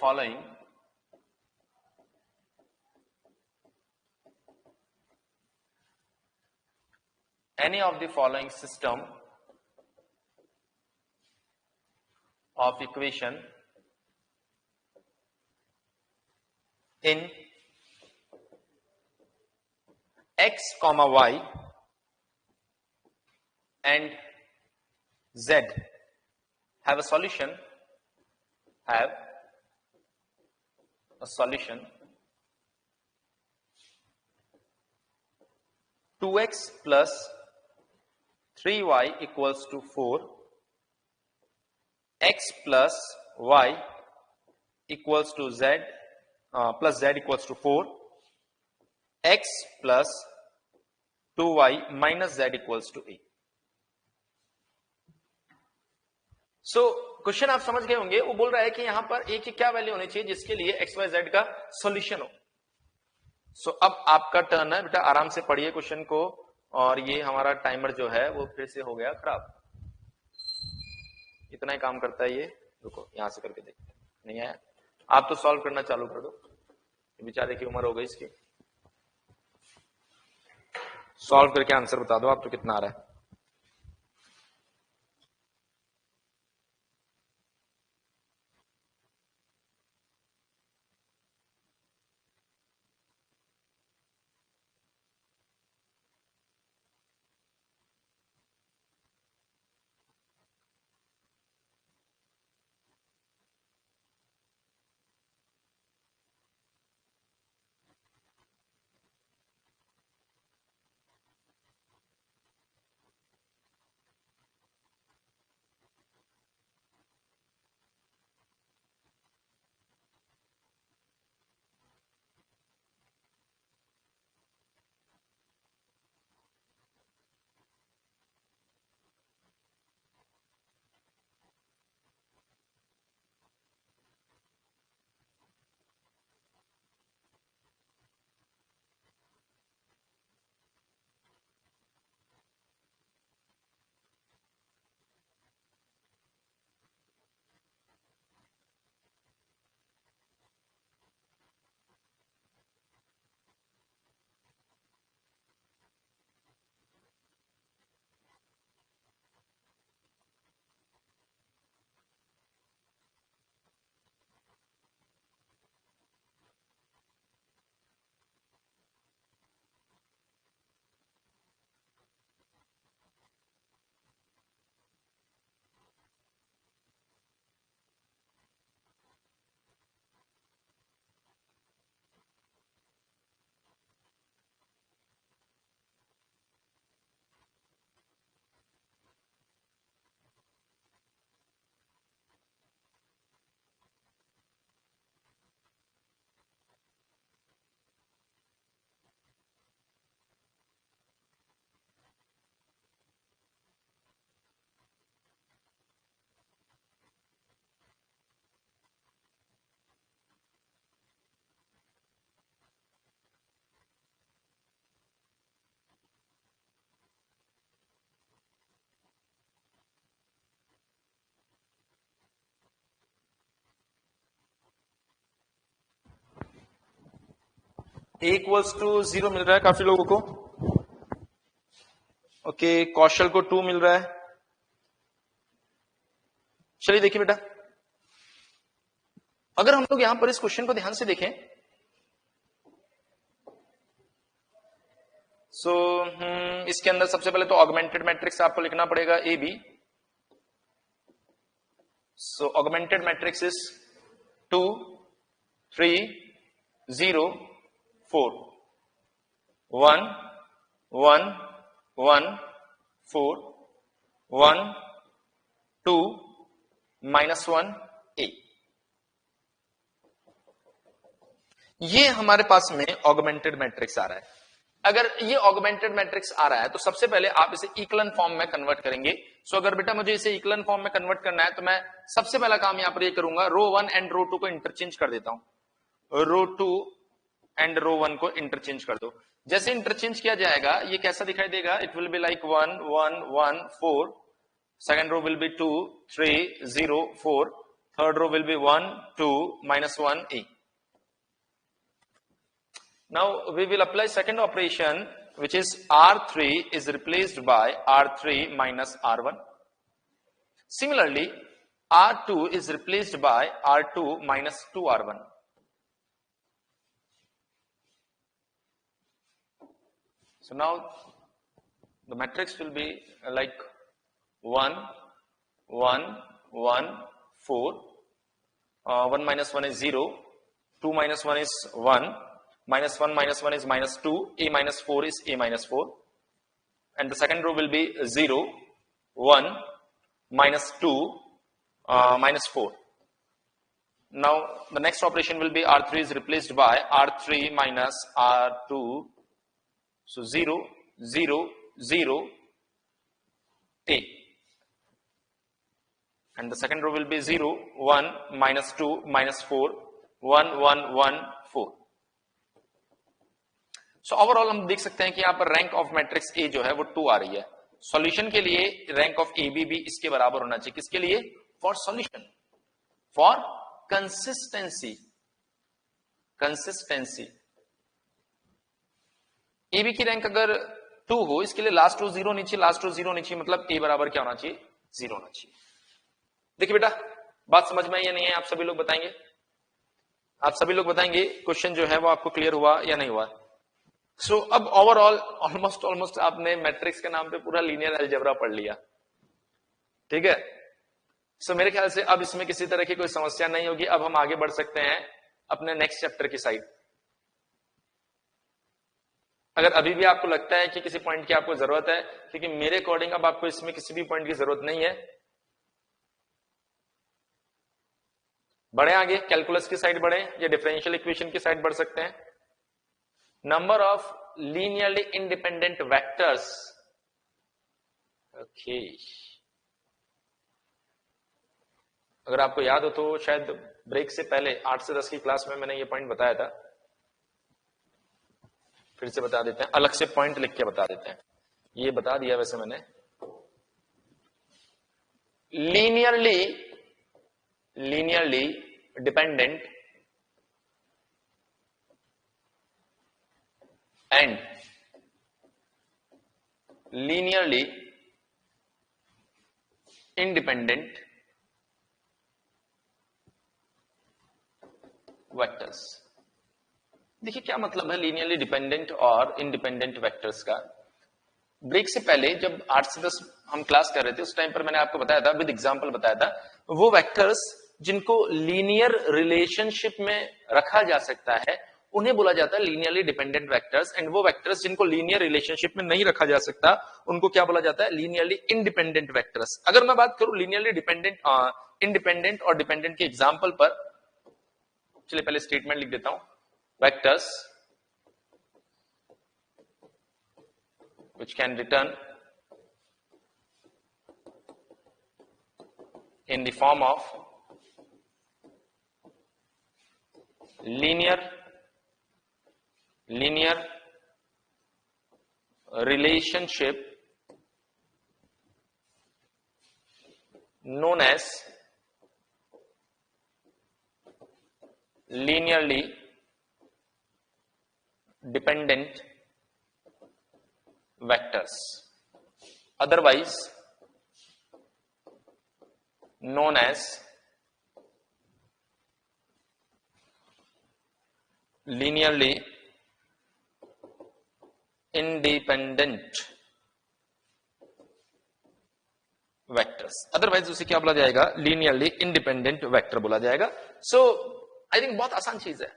following system of equation in x comma y and z have a solution 2x plus 3y equals to 4, x plus y equals to z plus z equals to 4, x plus 2y minus z equals to a. So question आप समझ गए होंगे, वो बोल रहा है कि यहां पर ए की क्या वैल्यू होनी चाहिए जिसके लिए एक्स वाई जेड का सॉल्यूशन हो। सो अब आपका टर्न है बेटा, आराम से पढ़िए क्वेश्चन को। और ये हमारा टाइमर जो है वो फिर से हो गया खराब, इतना ही काम करता है ये। रुको यहां से करके देखते हैं, नहीं आया। आप तो सॉल्व करना चालू कर दो, बेचारे की उम्र हो गई इसकी। सॉल्व करके आंसर बता दो आप तो कितना आ रहा है। ए इक्वल्स टू 0 मिल रहा है काफी लोगों को। ओके, कौशल को 2 मिल रहा है। चलिए देखिए बेटा, अगर हम लोग यहां पर इस क्वेश्चन को ध्यान से देखें सो इसके अंदर सबसे पहले तो ऑगमेंटेड मैट्रिक्स आपको लिखना पड़ेगा A B. So augmented matrix is 2 3 0 4 1 1 1 4 1 2 -1 ए। ये हमारे पास में ऑगमेंटेड मैट्रिक्स आ रहा है। अगर ये ऑगमेंटेड मैट्रिक्स आ रहा है तो सबसे पहले आप इसे इक्वलन फॉर्म में कन्वर्ट करेंगे। सो अगर बेटा मुझे इसे इक्वलन फॉर्म में कन्वर्ट करना है तो मैं सबसे पहला काम यहां पर ये करूंगा, रो 1 एंड रो 2 को इंटरचेंज कर देता हूं। रो 2 एंड रो 1 को इंटरचेंज कर दो। जैसे इंटरचेंज किया जाएगा ये कैसा दिखाई देगा, it will be like 1 1 1 4, second row will be 2 3 0 4, third row will be 1 2 -1 A. Now we will apply second operation, which is R3 is replaced by R3 minus R1. Similarly, R2 is replaced by R2 minus 2R1. So now the matrix will be like 1 1 1 4, 1 minus 1 is 0, 2 minus 1 is 1, -1 -1 is -2, a minus 4 is a minus 4, and the second row will be 0 1 -2 -4. Now the next operation will be R3 is replaced by R3 minus R2, so 0 0 0 a. and the second row will be 0 1 -2 -4 1 1 1 4. So overall हम देख सकते हैं कि यहां पर rank of matrix A जो है वो 2 आ रही है. सॉल्यूशन के लिए रैंक ऑफ ए बी भी इसके बराबर होना चाहिए. किसके लिए? For solution, for consistency. A B की रैंक अगर 2 हो, इसके लिए लास्ट रो 0 नीचे, लास्ट रो 0 नीचे, मतलब ए बराबर क्या होना चाहिए? 0 होना चाहिए. देखिए बेटा, बात समझ में या नहीं है? आप सभी लोग बताएंगे, क्वेश्चन जो है वो आपको क्लियर हुआ या नहीं हुआ? सो अब ओवरऑल ऑलमोस्ट आपने मैट्रिक्स के नाम पे पूरा लीनियर अलजेब्रा पढ़ लिया. ठीक है. सो मेरे ख्याल से अब इसमें किसी तरह की कोई समस्या नहीं होगी. अब हम आगे बढ़ सकते हैं अपने नेक्स्ट चैप्टर की साइड. अगर अभी भी आपको लगता है कि किसी पॉइंट की आपको जरूरत है, क्योंकि मेरे अकॉर्डिंग अब आपको इसमें किसी भी पॉइंट की जरूरत नहीं है, बढ़े आगे, कैलकुलस की साइड बढ़े या डिफरेंशियल इक्वेशन की साइड बढ़ सकते हैं. Number of linearly independent vectors. Okay, अगर आपको याद हो तो शायद ब्रेक से पहले 8 से 10 की क्लास में मैंने ये पॉइंट बताया था. फिर से बता देते हैं, अलग से पॉइंट लिख के बता देते हैं. ये बता दिया वैसे मैंने. Linearly dependent and linearly independent vectors. देखिए क्या मतलब है लीनियरली डिपेंडेंट और इंडिपेंडेंट वेक्टर्स का. ब्रेक से पहले जब 8 से 10 हम क्लास कर रहे थे, उस टाइम पर मैंने आपको बताया था, विद एग्जांपल बताया था, वो वेक्टर्स जिनको लीनियर रिलेशनशिप में रखा जा सकता है उन्हें बोला जाता है लीनियरली डिपेंडेंट वेक्टर्स. एंड वो वेक्टर्स जिनको लीनियर रिलेशनशिप में नहीं रखा जा सकता उनको क्या बोला जाता है? Linearly independent vectors. अगर मैं बात करूं लीनियरली डिपेंडेंट, इंडिपेंडेंट और डिपेंडेंट के एग्जाम्पल पर, चलिए पहले स्टेटमेंट लिख देता हूं. Vectors which can return in the form of linear relationship known as linearly dependent vectors, otherwise known as linearly independent vectors. Otherwise उसे क्या बोला जाएगा? लीनियरली इंडिपेंडेंट वेक्टर बोला जाएगा. सो आई थिंक बहुत आसान चीज है.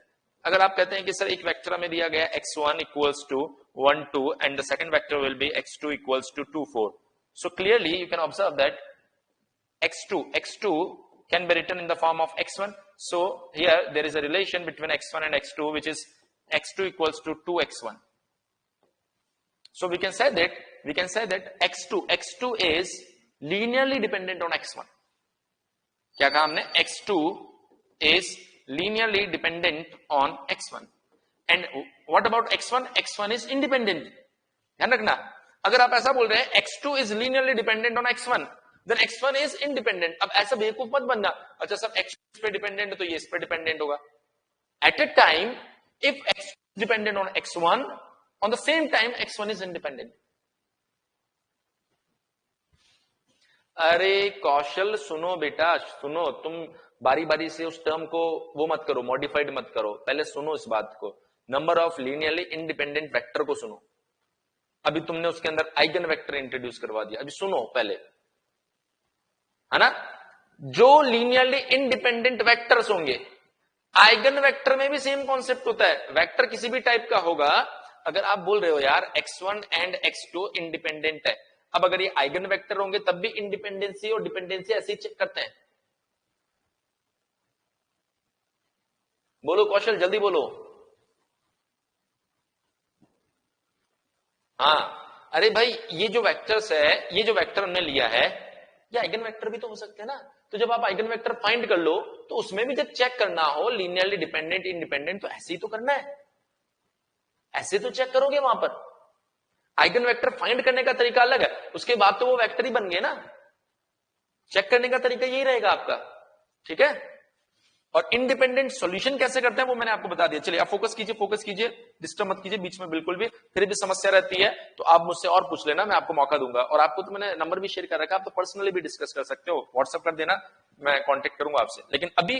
अगर आप कहते हैं कि सर एक वेक्टर में दिया गया x1 equals to 1 2 and the second vector will be x2 equals to 2 4. So clearly you can observe that x2 can be written in the form of x1. So here there is a relation between x1 and x2 which is x2 equals to 2x1. So we can say that x2 is linearly dependent on x1. क्या कहा हमने? x2 is linearly dependent on x1. And what about x1? x1 is independent. ध्यान रखना, अगर आप ऐसा बोल रहे हैं x2 is linearly dependent on x1, then x1 is independent. अब ऐसा बेवकूफ मत बनना, अच्छा सब x पे डिपेंडेंट है तो ये इस पे डिपेंडेंट होगा. At a time, if x is dependent on x1, on the same time x1 is independent. अरे कौशल सुनो बेटा, सुनो. तुम बारी बारी से उस टर्म को वो मत करो, मॉडिफाइड मत करो, पहले सुनो इस बात को. Number of linearly independent vector को सुनो. अभी तुमने उसके अंदर आइगन वेक्टर इंट्रोड्यूस करवा दिया. अभी सुनो पहले, है ना? जो लीनियरली इंडिपेंडेंट वेक्टर्स होंगे, आइगन वेक्टर में भी सेम कॉन्सेप्ट होता है. वेक्टर किसी भी टाइप का होगा. अगर आप बोल रहे हो यार x1 एंड x2 इंडिपेंडेंट है, अब अगर ये आइगन वेक्टर होंगे तब भी इंडिपेंडेंसी और डिपेंडेंसी ऐसे ही चेक करते हैं. बोलो कौशल, जल्दी बोलो. हाँ, अरे भाई ये जो वेक्टर्स है, ये जो वेक्टर हमने लिया है, ये आइगन वेक्टर भी तो हो सकते हैं ना। तो जब आप आइगन वेक्टर फाइंड कर लो तो उसमें भी जब चेक करना हो लीनियरली डिपेंडेंट इंडिपेंडेंट, तो ऐसे ही तो करना है, ऐसे तो चेक करोगे वहां पर। आइगन वेक्टर फाइंड करने का तरीका अलग है, उसके बाद तो वो वेक्टर ही बन गए ना। चेक करने का तरीका यही रहेगा आपका, ठीक है। और इंडिपेंडेंट सॉल्यूशन कैसे करते हैं वो मैंने आपको बता दिया। चलिए आप फोकस कीजिए, डिस्टर्ब मत कीजिए बीच में बिल्कुल भी। फिर भी समस्या रहती है तो आप मुझसे और पूछ लेना, मैं आपको मौका दूंगा। और आपको तो मैंने नंबर भी शेयर कर रखा है, आप तो पर्सनली भी डिस्कस कर सकते हो, व्हाट्सएप कर देना, मैं कॉन्टेक्ट करूंगा आपसे। लेकिन अभी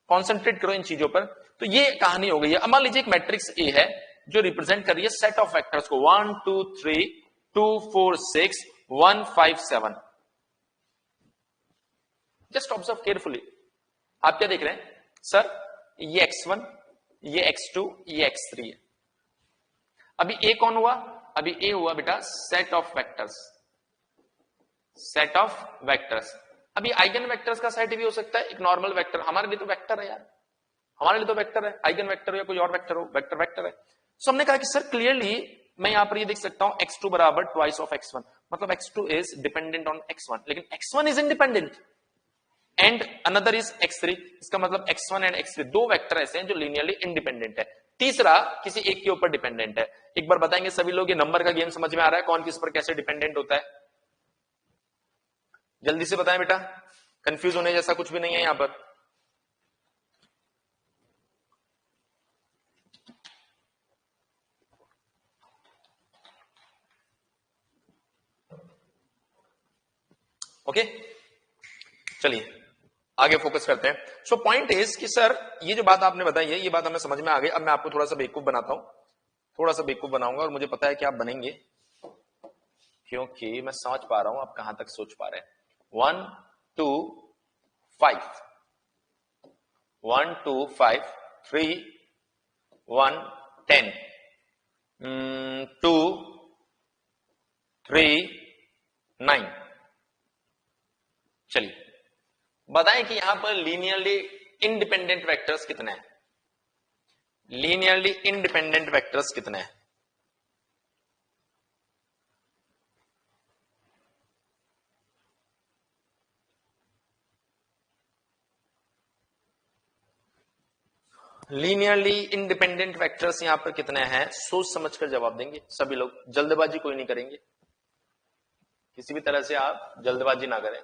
कॉन्सेंट्रेट करो इन चीजों पर। तो ये कहानी हो गई है। अब मान लीजिए एक मैट्रिक्स ए है जो रिप्रेजेंट कर रही है सेट ऑफ वेक्टर्स को 1 2 3 2 4 6 1 5 7। Just observe carefully. आप क्या देख रहे हैं सर, ये x1, ये x2, ये x3 है। अभी a कौन हुआ, अभी a हुआ बेटा set of vectors, set of vectors. अभी आइगन वेक्टर्स का सेट भी हो सकता है, एक नॉर्मल वेक्टर, हमारे लिए तो वेक्टर है यार, हमारे लिए तो वेक्टर है, आइगन वेक्टर हो या कोई और वेक्टर हो, वेक्टर वेक्टर है। सो हमने कहा कि सर क्लियरली मैं यहां पर ये देख सकता हूं x2 बराबर ट्वाइस ऑफ x1, मतलब x2 is dependent on x1, लेकिन x1 is independent and another is x3। इसका मतलब x1 एंड x3 दो वेक्टर ऐसे हैं जो लीनियरली इंडिपेंडेंट है, तीसरा किसी एक के ऊपर डिपेंडेंट है। एक बार बताएंगे सभी लोग, ये नंबर का गेम समझ में आ रहा है, कौन किस पर कैसे डिपेंडेंट होता है? जल्दी से बताएं बेटा, कंफ्यूज होने जैसा कुछ भी नहीं है यहां पर। ओके चलिए आगे फोकस करते हैं। सो पॉइंट इज कि सर ये जो बात आपने बताई है ये बात हमें समझ में आ गई। अब मैं आपको थोड़ा सा बेवकूफ बनाता हूं, थोड़ा सा बेवकूफ बनाऊंगा, और मुझे पता है कि आप बनेंगे क्योंकि मैं समझ पा रहा हूं आप कहां तक सोच पा रहे हैं। 1 2 5, 1 2 5 3 1 10 2 3 9। चलिए बताएं कि यहां पर लीनियरली इंडिपेंडेंट वेक्टर्स कितने हैं, लीनियरली इंडिपेंडेंट वेक्टर्स कितने हैं? लीनियरली इंडिपेंडेंट वेक्टर्स यहां पर कितने हैं? सोच समझकर जवाब देंगे सभी लोग, जल्दबाजी कोई नहीं करेंगे, किसी भी तरह से आप जल्दबाजी ना करें।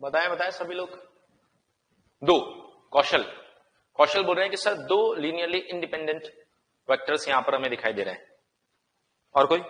बताएं बताएं सभी लोग। दो, कौशल, कौशल बोल रहे हैं कि सर दो लीनियरली इंडिपेंडेंट वेक्टर्स यहां पर हमें दिखाई दे रहे हैं। और कोई?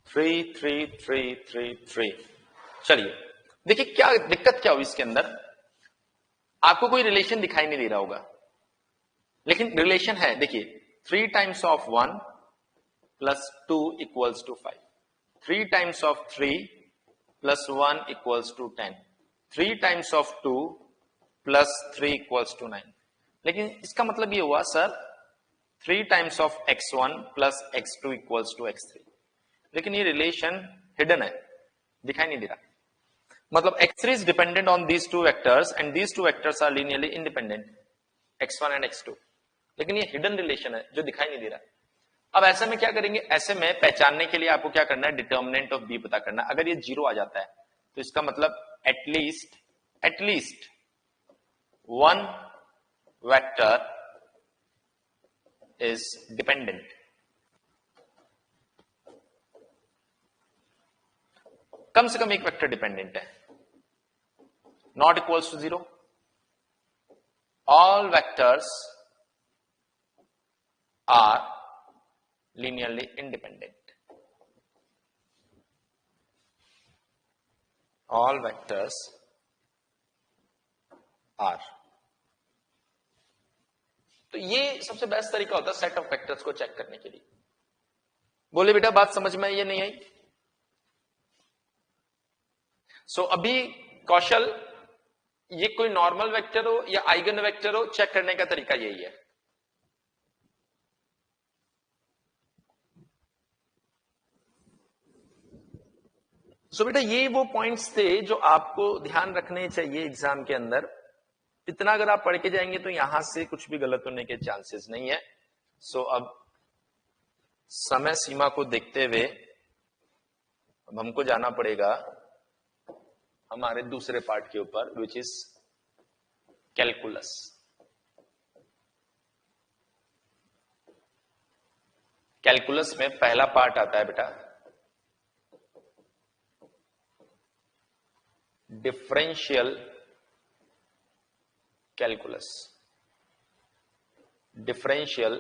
3 3 3 3 3। चलिए देखिए क्या दिक्कत क्या हुई इसके अंदर, आपको कोई रिलेशन दिखाई नहीं दे रहा होगा, लेकिन रिलेशन है। देखिए 3 times of 1 plus 2 equals to 5, 3 times of 3 plus 1 equals to 10, 3 times of 2 plus 3 equals to 9। लेकिन इसका मतलब ये हुआ sir 3 times of x1 plus x2 equals to x3, लेकिन ये रिलेशन हिडन है, दिखाई नहीं दे रहा। मतलब x3 is dependent on these two vectors and these two vectors are linearly independent, x1 and x2, लेकिन ये हिडन रिलेशन है जो दिखाई नहीं दे रहा। अब ऐसे में क्या करेंगे, ऐसे में पहचानने के लिए आपको क्या करना है, डिटर्मिनेंट ऑफ b पता करना है। अगर ये 0 आ जाता है तो इसका मतलब at least one vector is dependent. कम से कम एक वेक्टर डिपेंडेंट है, not equals to 0, all vectors are linearly independent, all vectors are। तो ये सबसे बेस्ट तरीका होता है सेट ऑफ वेक्टर्स को चेक करने के लिए। बोले बेटा बात समझ में आई या नहीं आई? सो अभी कौशल, ये कोई नॉर्मल वेक्टर हो या आइगन वेक्टर हो, चेक करने का तरीका यही है। सो बेटा ये वो पॉइंट्स थे जो आपको ध्यान रखने चाहिए एग्जाम के अंदर। इतना अगर आप पढ़ के जाएंगे तो यहां से कुछ भी गलत होने के चांसेस नहीं है। सो अब समय सीमा को देखते हुए अब हमको जाना पड़ेगा हमारे दूसरे पार्ट के ऊपर, विच इज कैलकुलस। कैलकुलस में पहला पार्ट आता है बेटा differential calculus. Differential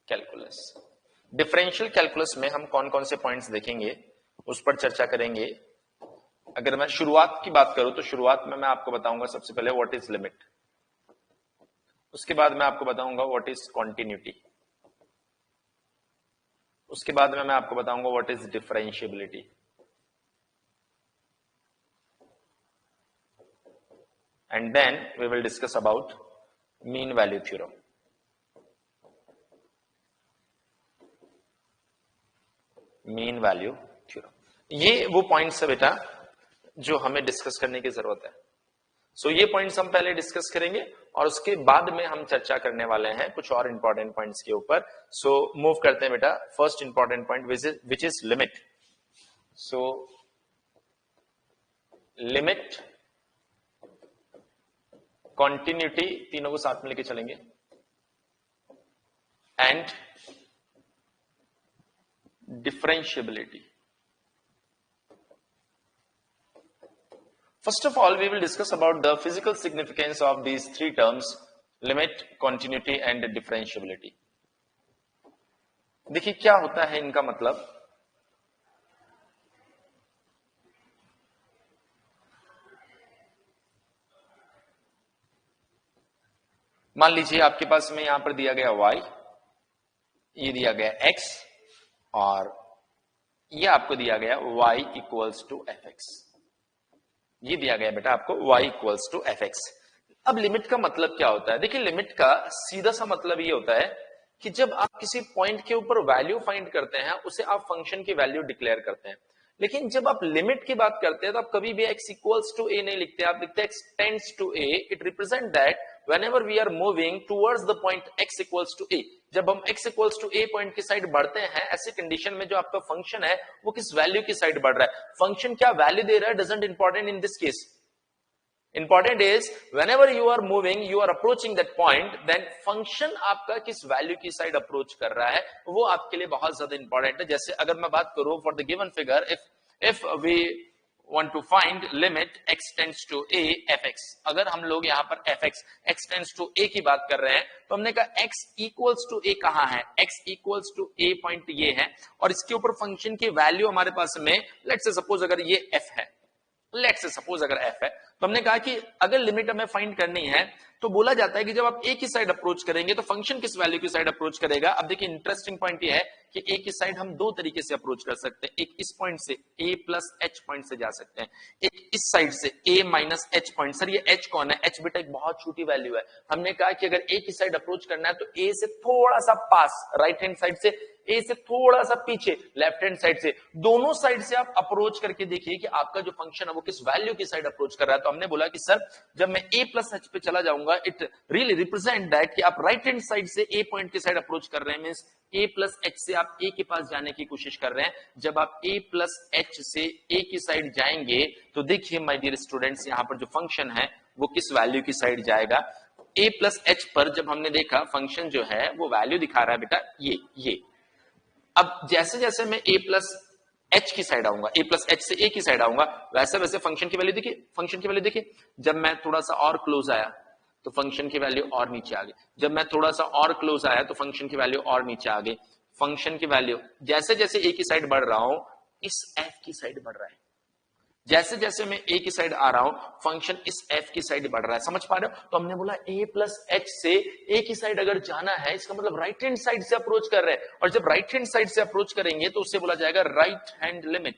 calculus, differential calculus में हम कौन कौन से पॉइंट्स देखेंगे उस पर चर्चा करेंगे। अगर मैं शुरुआत की बात करूं तो शुरुआत में मैं आपको बताऊंगा सबसे पहले व्हाट इज लिमिट, उसके बाद मैं आपको बताऊंगा व्हाट इज कॉन्टिन्यूटी, उसके बाद में मैं आपको बताऊंगा what is differentiability, and then we will discuss about mean value theorem। Mean value theorem, ये वो पॉइंट्स है बेटा जो हमें डिस्कस करने की जरूरत है। सो ये पॉइंट्स हम पहले डिस्कस करेंगे और उसके बाद में हम चर्चा करने वाले हैं कुछ और इंपॉर्टेंट पॉइंट्स के ऊपर। सो मूव करते हैं बेटा first important point which is limit. So limit, continuity, तीनों को साथ में लेके चलेंगे, and differentiability. First of all, we will discuss about the physical significance of these three terms: limit, continuity and differentiability। देखिए क्या होता है इनका मतलब। मान लीजिए आपके पास में यहां पर दिया गया y, ये दिया गया x और ये आपको दिया गया y इक्वल्स टू fx। ये दिया गया बेटा आपको y इक्वल्स टू fx। अब लिमिट का मतलब क्या होता है? देखिए लिमिट का सीधा सा मतलब ये होता है कि जब आप किसी पॉइंट के ऊपर वैल्यू फाइंड करते हैं उसे आप फंक्शन की वैल्यू डिक्लेयर करते हैं। लेकिन जब आप लिमिट की बात करते हैं तो आप कभी भी x इक्वल्स टू a नहीं लिखते, आप लिखते हैं x tends to a। It represent that whenever we are moving towards the point x equals to a, जब हम x equals to a point की साइड बढ़ते हैं, ऐसे कंडीशन में जो आपका फंक्शन है वो किस वैल्यू की साइड बढ़ रहा है, फंक्शन क्या वैल्यू दे रहा है, doesn't important in this case. Important is whenever you are moving, you are approaching that point, then function आपका किस वैल्यू की साइड अप्रोच कर रहा है वो आपके लिए बहुत ज्यादा इंपॉर्टेंट है। जैसे अगर मैं बात करूं for the given figure, if we want to find limit x tends to a fx। अगर हम लोग यहाँ पर fx x tends to a की बात कर रहे हैं तो हमने कहा x equals to a कहाँ है, x equals to a point ये है और इसके ऊपर फंक्शन की वैल्यू हमारे पास में लेट्स से सपोज अगर ये f है, लेट्स से सपोज अगर f है तो हमने कहा कि अगर लिमिट हमें फाइंड करनी है तो बोला जाता है कि जब आप a की साइड अप्रोच करेंगे तो फंक्शन किस वैल्यू की साइड अप्रोच करेगा। अब देखिए इंटरेस्टिंग पॉइंट ये है कि a की साइड हम दो तरीके से अप्रोच कर सकते हैं, एक इस पॉइंट से a प्लस h पॉइंट से जा सकते हैं, एक इस साइड से a minus h point. Sir ये h कौन है, h बेटा एक बहुत छोटी वैल्यू है। हमने कहा कि अगर a की साइड अप्रोच करना है तो a से थोड़ा सा पास, राइट हैंड साइड से ए से थोड़ा सा पीछे लेफ्ट हैंड साइड से, दोनों साइड से आप अप्रोच करके देखिए कि आपका जो फंक्शन है वो किस वैल्यू की साइड अप्रोच कर रहा है। तो हमने बोला कि सर जब मैं a प्लस h पे चला जाऊंगा इट रियली रिप्रेजेंट दैट कि आप राइट हैंड साइड से a पॉइंट की साइड अप्रोच कर रहे हैं, मींस a प्लस h से आप a के पास जाने की कोशिश कर रहे हैं। जब आप a प्लस h से a की साइड जाएंगे तो देखिए माय डियर स्टूडेंट्स यहाँ पर जो फंक्शन है वो किस वैल्यू की साइड जाएगा। a प्लस h पर जब हमने देखा फंक्शन जो है वो वैल्यू दिखा रहा है बेटा ये। अब जैसे जैसे मैं a प्लस h की साइड आऊंगा, a प्लस h से a की साइड आऊंगा, वैसे वैसे फंक्शन की वैल्यू देखिए, फंक्शन की वैल्यू देखिए। जब मैं थोड़ा सा और क्लोज आया तो फंक्शन की वैल्यू और नीचे आ गई, जब मैं थोड़ा सा और क्लोज आया तो फंक्शन की वैल्यू और नीचे आ गई। फंक्शन की वैल्यू जैसे जैसे a की साइड बढ़ रहा हूं इस f की साइड बढ़ रहा है, जैसे जैसे मैं a की साइड आ रहा हूं फंक्शन इस f की साइड बढ़ रहा है। समझ पा रहे हो? तो हमने बोला a प्लस h से a की साइड अगर जाना है इसका मतलब राइट हैंड साइड से अप्रोच कर रहे हैं, और जब राइट हैंड साइड से अप्रोच करेंगे तो उससे बोला जाएगा राइट हैंड लिमिट।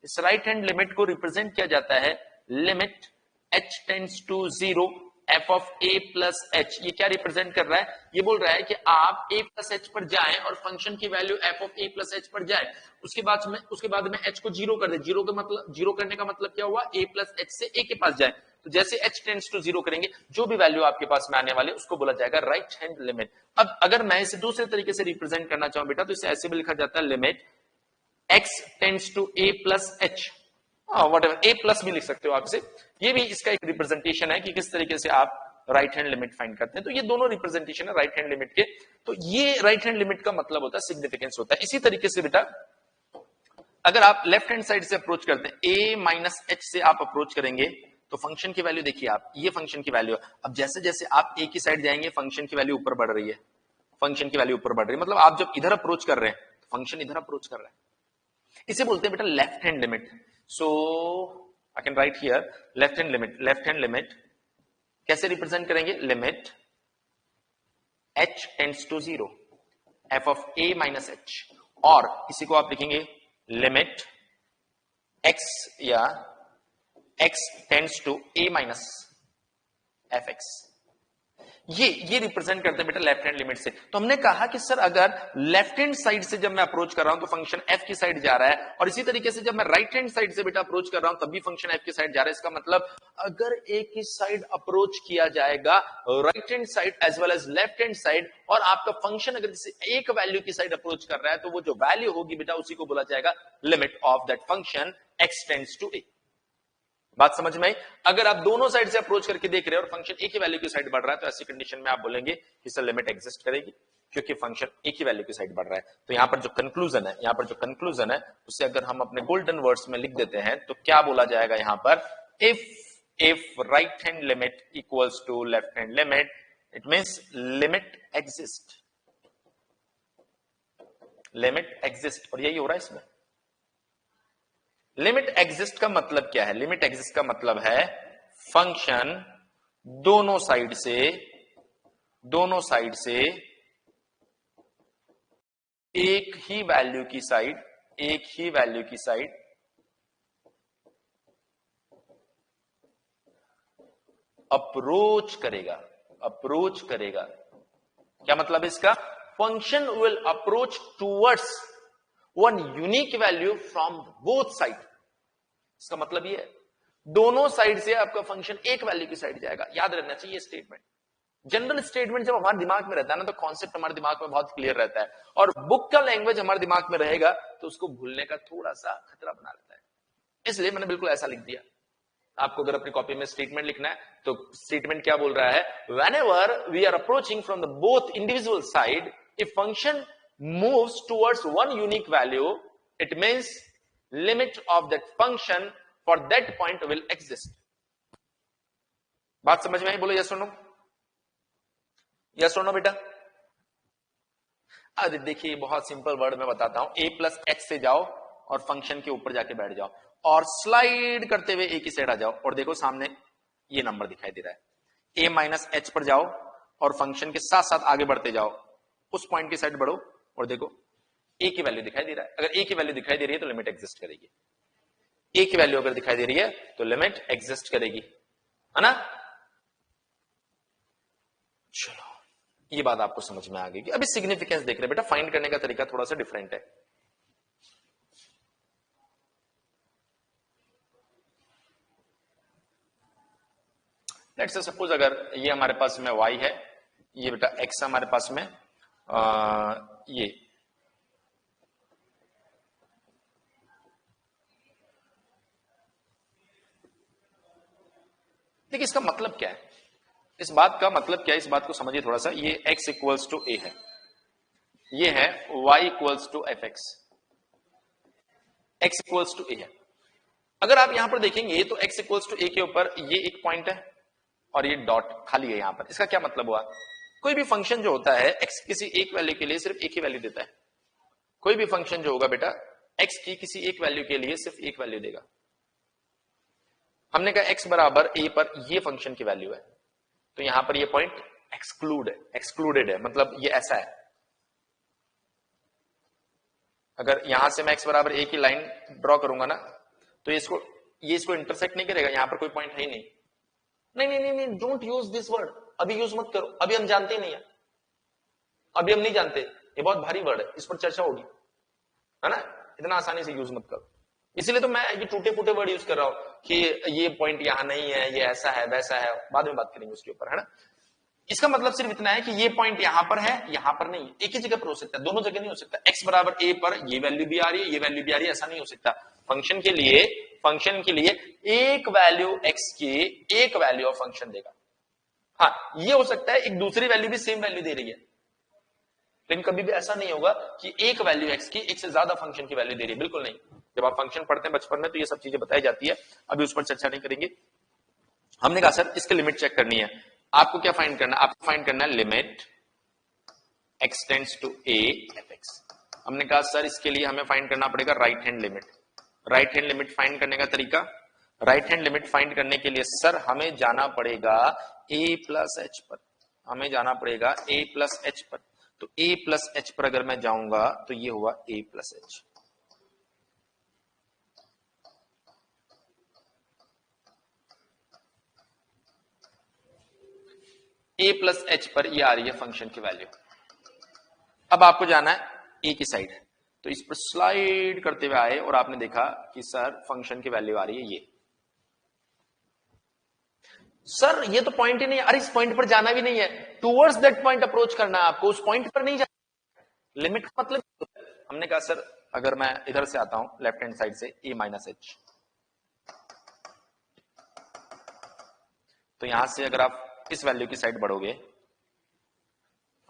इस राइट हैंड लिमिट को रिप्रेजेंट किया जाता है limit h tends to 0 f of a plus h। ये क्या रिप्रेजेंट कर रहा है, ये बोल रहा है कि आप a प्लस h पर जाएं और फंक्शन की value f of a plus h पर जाए, उसके बाद में h को जीरो कर दे। जीरो का मतलब, जीरो करने का मतलब क्या हुआ, a प्लस h से a के पास जाए। तो जैसे h टेंड्स टू 0 करेंगे जो भी वैल्यू आपके पास में आने वाले उसको बोला जाएगा राइट हैंड लिमिट। अब अगर मैं इसे दूसरे तरीके से रिप्रेजेंट करना चाहूं बेटा तो इसे ऐसे भी लिखा जाता है limit x tends to a plus h, whatever a plus भी लिख सकते हो आप इसे। ये भी इसका एक रिप्रेजेंटेशन है कि किस तरीके से आप राइट हैंड लिमिट फाइंड करते हैं। तो ये दोनों रिप्रेजेंटेशन है राइट हैंड लिमिट के। तो ये राइट हैंड लिमिट का मतलब होता है सिग्निफिकेंस होता है। इसी तरीके से बेटा अगर आप लेफ्ट हैंड साइड से अप्रोच करते हैं, a माइनस h से आप अप्रोच करेंगे तो फंक्शन की वैल्यू देखिए आप, ये फंक्शन की वैल्यू। अब जैसे जैसे आप a की साइड जाएंगे फंक्शन की वैल्यू ऊपर बढ़ रही है, फंक्शन की वैल्यू ऊपर बढ़ रही है, मतलब आप जब इधर अप्रोच कर रहे हैं तो फंक्शन इधर अप्रोच कर रहा है। इसे बोलते हैं बेटा left hand limit. So I can write here left hand limit. Left hand limit कैसे रिप्रेजेंट करेंगे, limit h tends to 0 f of a minus h, और इसी को आप लिखेंगे लिमिट x या x tends to a minus fx। ये represent करते हैं बेटा लेफ्ट हैंड लिमिट से। तो हमने कहा कि सर अगर लेफ्ट हैंड साइड से जब मैं अप्रोच कर रहा हूं तो फंक्शन f की साइड जा रहा है, और इसी तरीके से जब मैं राइट हैंड साइड से बेटा अप्रोच कर रहा हूं तब भी फंक्शन f की साइड जा रहा है। इसका मतलब अगर a की साइड अप्रोच किया जाएगा right hand side as well as left hand side, और आपका फंक्शन अगर किसी एक वैल्यू की साइड अप्रोच कर रहा है तो वो जो वैल्यू होगी बेटा उसी को बोला जाएगा limit of that function x tends to a। बात समझ में आई? अगर आप दोनों साइड से अप्रोच करके देख रहे हैं और फंक्शन एक ही वैल्यू की साइड बढ़ रहा है तो ऐसी कंडीशन में आप बोलेंगे कि सर लिमिट एग्जिस्ट करेगी क्योंकि फंक्शन एक ही वैल्यू की साइड बढ़ रहा है। तो यहां पर जो कंक्लूजन है उसे अगर हम अपने गोल्डन वर्ड्स में लिख देते हैं तो क्या बोला जाएगा यहां पर, if right hand limit equals to left hand limit it means limit exist. Limit exist, और यही हो रहा है इसमें। लिमिट एग्जिस्ट का मतलब क्या है, लिमिट एग्जिस्ट का मतलब है फंक्शन दोनों साइड से एक ही वैल्यू की साइड अप्रोच करेगा। क्या मतलब है इसका, function will approach towards one unique value from both side. इसका मतलब ये है दोनों साइड से आपका फंक्शन एक वैल्यू की साइड जाएगा। याद रहना चाहिए स्टेटमेंट। जनरल स्टेटमेंट जब हमारे दिमाग में रहता है ना तो कॉन्सेप्ट हमारे दिमाग में बहुत क्लियर रहता है, और बुक का लैंग्वेज हमारे दिमाग में रहेगा तो उसको भूलने का थोड़ा सा खतरा बना रहता है। इसलिए मैंने बिल्कुल ऐसा लिख दिया। आपको अगर अपनी कॉपी में स्टेटमेंट लिखना है तो स्टेटमेंट क्या बोल रहा है, whenever we are approaching from the both individual side if function moves towards one unique value, it means limit of that function for that point will exist. बात समझ में आई? बोलो यस और नो, यस और नो बेटा। अरे देखिए बहुत सिंपल वर्ड में बताता हूं, a प्लस एच से जाओ और फंक्शन के ऊपर जाके बैठ जाओ और स्लाइड करते हुए a की साइड आ जाओ और देखो सामने ये नंबर दिखाई दे रहा है। a माइनस एच पर जाओ और फंक्शन के साथ साथ आगे बढ़ते जाओ, उस पॉइंट की साइड बढ़ो और देखो a की वैल्यू दिखाई दे रहा है। अगर a की वैल्यू दिखाई दे रही है तो लिमिट एग्जिस्ट करेगी। a की वैल्यू अगर दिखाई दे रही है तो लिमिट एग्जिस्ट करेगी, है ना? चलो ये बात आपको समझ में आ गई कि अभी सिग्निफिकेंस देख रहे बेटा, फाइंड करने का तरीका थोड़ा सा डिफरेंट है। लेट्स से सपोज अगर ये हमारे पास में y है, ये बेटा x हमारे पास में ये देखिए इसका मतलब क्या है, इस बात का मतलब क्या है, इस बात को समझिए थोड़ा सा। ये x इक्वल्स टू a है, ये है y equals to F X, x equals to a है। अगर आप यहां पर देखेंगे तो x इक्वल्स टू a के ऊपर ये एक पॉइंट है और ये डॉट खाली है यहां पर। इसका क्या मतलब हुआ? कोई भी फंक्शन जो होता है x किसी एक वैल्यू के लिए सिर्फ एक ही वैल्यू देता है। कोई भी फंक्शन जो होगा बेटा x की किसी एक वैल्यू के लिए सिर्फ एक वैल्यू देगा। हमने कहा x बराबर a पर ये फंक्शन की वैल्यू है, तो यहां पर ये पॉइंट एक्सक्लूडेड है, मतलब ये ऐसा है। अगर यहां से मैं x बराबर a की लाइन ड्रॉ करूंगा ना तो ये इसको इंटरसेक्ट नहीं करेगा, यहां पर कोई पॉइंट है ही नहीं। नहीं नहीं नहीं नहीं, डोंट यूज दिस वर्ड, अभी यूज मत करो, अभी हम जानते ही नहीं है, अभी हम नहीं जानते, ये बहुत भारी वर्ड है, इस पर चर्चा होगी, है ना? इतना आसानी से यूज मत करो। इसलिए तो मैं ये टूटे फूटे वर्ड यूज कर रहा हूं कि ये पॉइंट यहां नहीं है, ये ऐसा है वैसा है, बाद में बात करेंगे उसके ऊपर, है ना? इसका मतलब सिर्फ इतना है कि ये पॉइंट यहां पर है, यहां पर नहीं है, एक ही जगह पर हो सकता है, दोनों जगह नहीं हो सकता। x बराबर a पर ये वैल्यू भी आ रही है, ये वैल्यू भी आ रही है, ऐसा नहीं हो सकता। फंक्शन के लिए एक वैल्यू x की एक वैल्यू ऑफ फंक्शन देगा। हाँ ये हो सकता है एक दूसरी वैल्यू भी सेम वैल्यू दे रही है, लेकिन कभी भी ऐसा नहीं होगा कि एक वैल्यू x की एक से ज्यादा फंक्शन की वैल्यू दे रही है, बिल्कुल नहीं। जब आप फंक्शन पढ़ते हैं बचपन में तो ये सब चीजें बताई जाती है, अभी उस पर चर्चा नहीं करेंगे। हमने कहा सर इसकी लिमिट चेक करनी है, आपको क्या फाइंड करना है? आपको फाइंड करना है limit x tends to a F X. हमने कहा सर इसके लिए हमें फाइंड करना पड़ेगा right hand limit. Right hand limit find करने का तरीका, राइट हैंड लिमिट फाइंड करने के लिए सर हमें जाना पड़ेगा a प्लस एच पर, हमें जाना पड़ेगा a प्लस एच पर। तो a प्लस एच पर अगर मैं जाऊंगा तो ये हुआ a plus H. a plus H पर ये आ रही है फंक्शन की वैल्यू। अब आपको जाना है a की साइड, तो इस पर स्लाइड करते हुए आए और आपने देखा कि सर फंक्शन की वैल्यू आ रही है ये। सर ये तो पॉइंट ही नहीं है, अरे इस पॉइंट पर जाना भी नहीं है, टूवर्ड्स दैट पॉइंट अप्रोच करना है आपको, उस पॉइंट पर नहीं जाना। लिमिट का मतलब, हमने कहा सर अगर मैं इधर से आता हूं लेफ्ट हैंड साइड से a माइनस एच, तो यहां से अगर आप इस वैल्यू की साइड बढ़ोगे,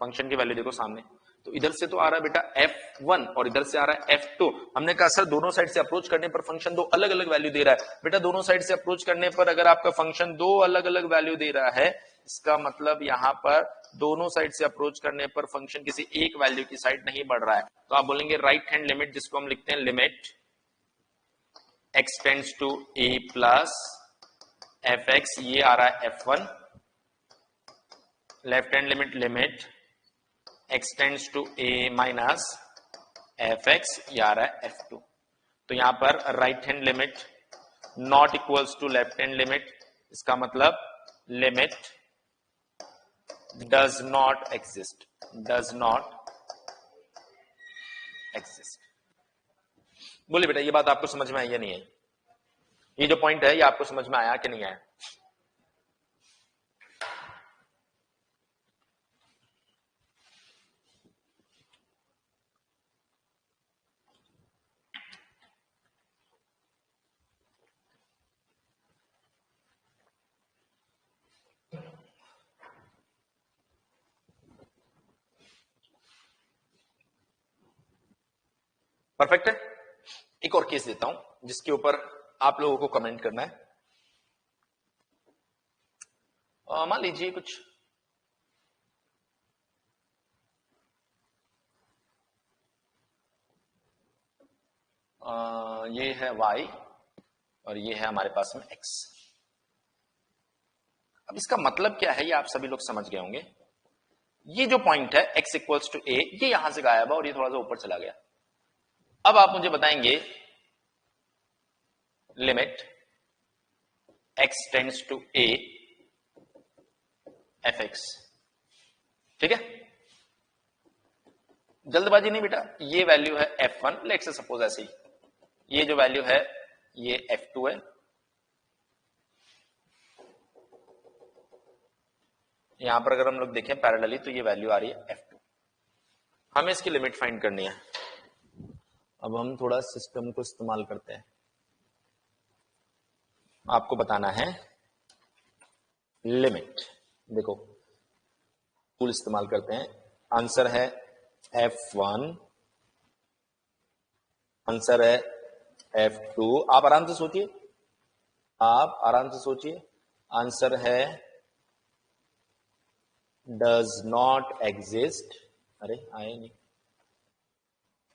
फंक्शन की वैल्यू देखो सामने, तो इधर से तो आ रहा है बेटा f1 और इधर से आ रहा है f2। हमने कहा सर दोनों साइड से अप्रोच करने पर फंक्शन दो अलग अलग वैल्यू दे रहा है। बेटा दोनों साइड से अप्रोच करने पर अगर आपका फंक्शन दो अलग अलग वैल्यू दे रहा है, इसका मतलब यहां पर दोनों साइड से अप्रोच करने पर फंक्शन किसी एक वैल्यू की साइड नहीं बढ़ रहा है, तो आप बोलेंगे राइट हैंड लिमिट, जिसको हम लिखते हैं limit x tends to a plus F X, ये आ रहा है f1। Left hand limit limit x tends to a minus F X, ये आ रहा है f2। तो यहां पर right hand limit not equals to left hand limit, इसका मतलब limit does not exist, does not exist. बोलिए बेटा ये बात आपको समझ में आई या नहीं आई? ये जो पॉइंट है ये आपको समझ में आया कि नहीं आया? परफेक्ट है। एक और केस देता हूं जिसके ऊपर आप लोगों को कमेंट करना है। मान लीजिए कुछ ये है y और ये है हमारे पास में x। अब इसका मतलब क्या है ये आप सभी लोग समझ गए होंगे। ये जो पॉइंट है x इक्वल्स टू a, ये यहां से गायब है और ये थोड़ा सा ऊपर चला गया। अब आप मुझे बताएंगे limit x tends to a fx, ठीक है। जल्दबाजी नहीं बेटा, ये वैल्यू है f1, लेट से सपोज ऐसे ही, ये जो वैल्यू है ये f2 है, यहां पर अगर हम लोग देखें पैरेलली तो ये वैल्यू आ रही है f2। हमें इसकी लिमिट फाइंड करनी है। अब हम थोड़ा सिस्टम को इस्तेमाल करते हैं, आपको बताना है लिमिट। देखो टूल इस्तेमाल करते हैं, आंसर है f1, आंसर है f2। आप आराम से सोचिए, आप आराम से सोचिए। आंसर है डज नॉट एग्जिस्ट, अरे आए नहीं,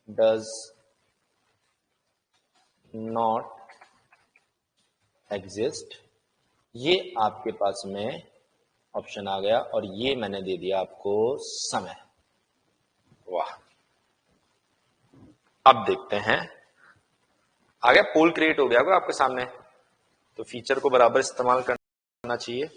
डज नॉट एग्जिस्ट, ये आपके पास में ऑप्शन आ गया और ये मैंने दे दिया आपको समय। वाह, अब देखते हैं आ गया, पोल क्रिएट हो गया होगा आपके सामने, तो फीचर को बराबर इस्तेमाल करना चाहिए।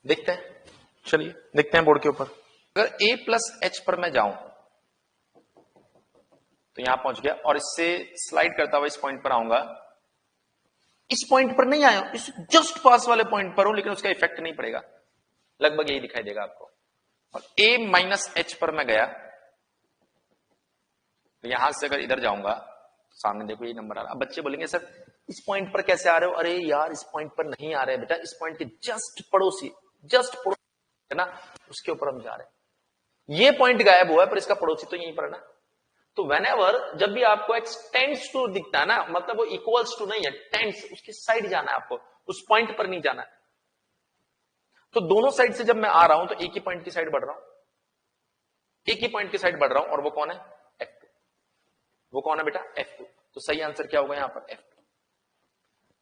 देखते हैं, चलिए देखते हैं बोर्ड के ऊपर। अगर a प्लस एच पर मैं जाऊं तो यहां पहुंच गया और इससे स्लाइड करता हुआ इस पॉइंट पर आऊंगा। इस पॉइंट पर नहीं आया, इस जस्ट पास वाले पॉइंट पर हूं, लेकिन उसका इफेक्ट नहीं पड़ेगा, लगभग यही दिखाई देगा आपको। और a माइनस एच पर मैं गया तो यहां से अगर इधर जाऊंगा तो सामने देखो ये नंबर आ रहा। अब बच्चे बोलेंगे सर इस पॉइंट पर कैसे आ रहे हो? अरे यार इस पॉइंट पर नहीं आ रहे बेटा, इस पॉइंट के जस्ट पड़ोसी है ना, उसके ऊपर हम जा रहे हैं। ये पॉइंट गायब हुआ है पर इसका पड़ोसी तो यहीं पर है ना। तो वेनेवर जब भी आपको एक्स टेंड्स टू दिखता है ना, मतलब वो इक्वल्स टू नहीं है, टेंड्स, उसकी साइड जाना है आपको, उस पॉइंट पर नहीं जाना है। तो दोनों साइड से जब मैं आ रहा हूं तो एक ही पॉइंट की साइड बढ़ रहा हूं, एक ही पॉइंट की साइड बढ़ रहा हूं, और वो कौन है? F2। वो कौन है बेटा? F2। तो सही आंसर क्या होगा यहां पर? F2।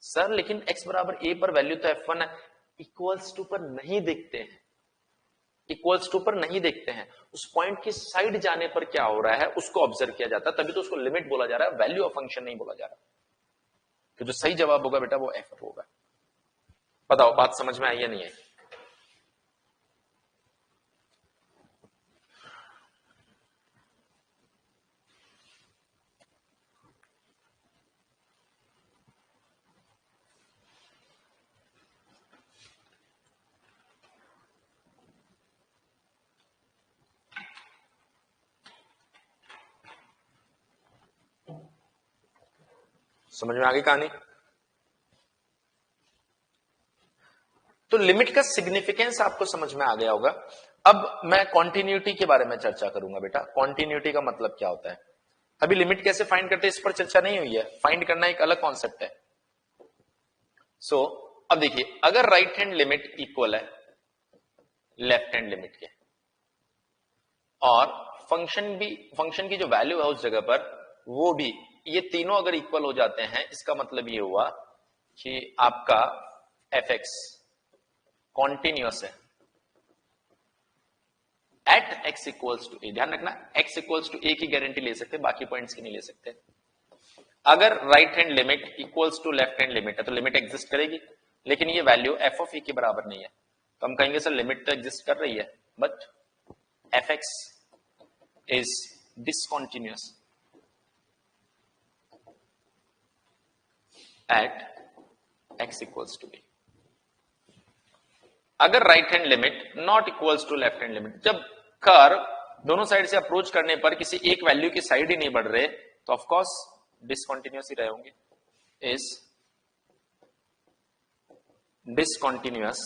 सर लेकिन x बराबर a पर वैल्यू तो F1 है, इक्वल्स टू पर नहीं देखते हैं, इक्वल्स टू पर नहीं देखते हैं, उस पॉइंट की साइड जाने पर क्या हो रहा है उसको ऑब्जर्व किया जाता है, तभी तो उसको लिमिट बोला जा रहा है, वैल्यू ऑफ फंक्शन नहीं बोला जा रहा। तो जो सही जवाब होगा बेटा वो F होगा। बताओ बात समझ में आई या नहीं आई? समझ में आ गई कहानी? तो लिमिट का सिग्निफिकेंस आपको समझ में आ गया होगा। अब मैं कॉन्टिन्यूटी के बारे में चर्चा करूंगा बेटा। कॉन्टिन्यूटी का मतलब क्या होता है? अभी लिमिट कैसे फाइंड करते हैं इस पर चर्चा नहीं हुई है, फाइंड करना एक अलग कॉन्सेप्ट है। सो अब देखिए, अगर राइट हैंड लिमिट इक्वल है लेफ्ट हैंड लिमिट के, और फंक्शन की जो वैल्यू है उस जगह पर वो भी, ये तीनों अगर इक्वल हो जाते हैं, इसका मतलब ये हुआ कि आपका fx कॉन्टिन्यूअस है एट x इक्वल्स टू ए। ध्यान रखना, x इक्वल्स टू ए की गारंटी ले सकते, बाकी पॉइंट्स की नहीं ले सकते। अगर right hand limit equals to left hand limit है तो लिमिट एग्जिस्ट करेगी, लेकिन ये वैल्यू f ऑफ ए के बराबर नहीं है, तो हम कहेंगे सर लिमिट तो एग्जिस्ट कर रही है but fx is discontinuous at x equals to b। अगर right hand limit not equals to left hand limit, जब कर्व दोनों साइड से अप्रोच करने पर किसी एक वैल्यू की साइड ही नहीं बढ़ रहे, तो ऑफ कोर्स डिसकंटिन्यूअस ही रहे होंगे। Is discontinuous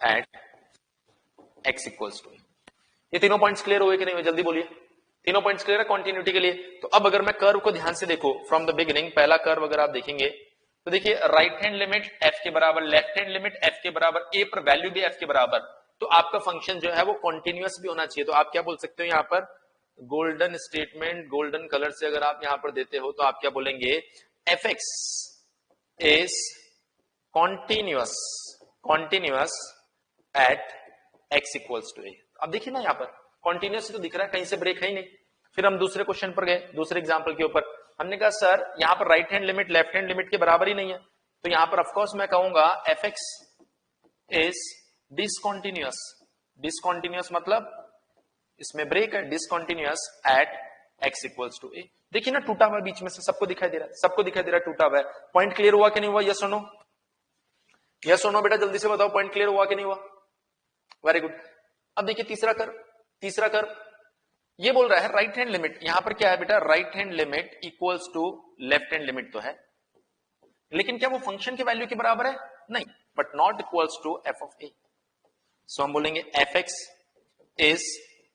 at x equals to A. ये तीनों पॉइंट्स क्लियर हुए कि नहीं हुए, जल्दी बोलिए। तीनों पॉइंट्स क्लियर है कॉन्टिन्यूटी के लिए। तो अब अगर मैं कर्व को ध्यान से देखो फ्रॉम द बिगिनिंग, पहला कर्व अगर आप देखेंगे तो देखिए राइट हैंड लिमिट f के बराबर, लेफ्ट हैंड लिमिट f के बराबर, a पर वैल्यू भी f के बराबर, तो आपका फंक्शन जो है वो कॉन्टिन्यूअस भी होना चाहिए। तो आप क्या बोल सकते हो यहाँ पर, गोल्डन स्टेटमेंट, गोल्डन कलर से अगर आप यहां पर देते हो तो आप क्या बोलेंगे, fx is continuous, continuous at x equals to a। अब देखिए ना यहाँ पर कॉन्टिन्यूअस तो दिख रहा है, कहीं से ब्रेक है ही नहीं। फिर हम दूसरे क्वेश्चन पर गए, दूसरे एग्जांपल के ऊपर हमने कहा सर यहाँ पर right hand limit left hand limit के बराबर ही नहीं है, तो यहां पर ऑफकोर्स मैं कहूंगा fx इज डिसकॉन्टिन्यूअस। डिसकॉन्टिन्यूअस मतलब इसमें ब्रेक है, discontinuous at x equals to a। देखिए ना टूटा हुआ बीच में से, सबको दिखाई दे रहा है, सबको दिखाई दे रहा है टूटा हुआ है। पॉइंट क्लियर हुआ कि नहीं हुआ, यस और नो, यस और नो बेटा जल्दी से बताओ, पॉइंट क्लियर हुआ कि नहीं हुआ, वेरी गुड। अब देखिए तीसरा कर्व, तीसरा कर्व ये बोल रहा है राइट हैंड लिमिट, यहां पर क्या है बेटा, right hand limit equals to left hand limit तो है, लेकिन क्या वो फंक्शन की वैल्यू के बराबर है, नहीं, but not equals to F of A. So हम बोलेंगे F X is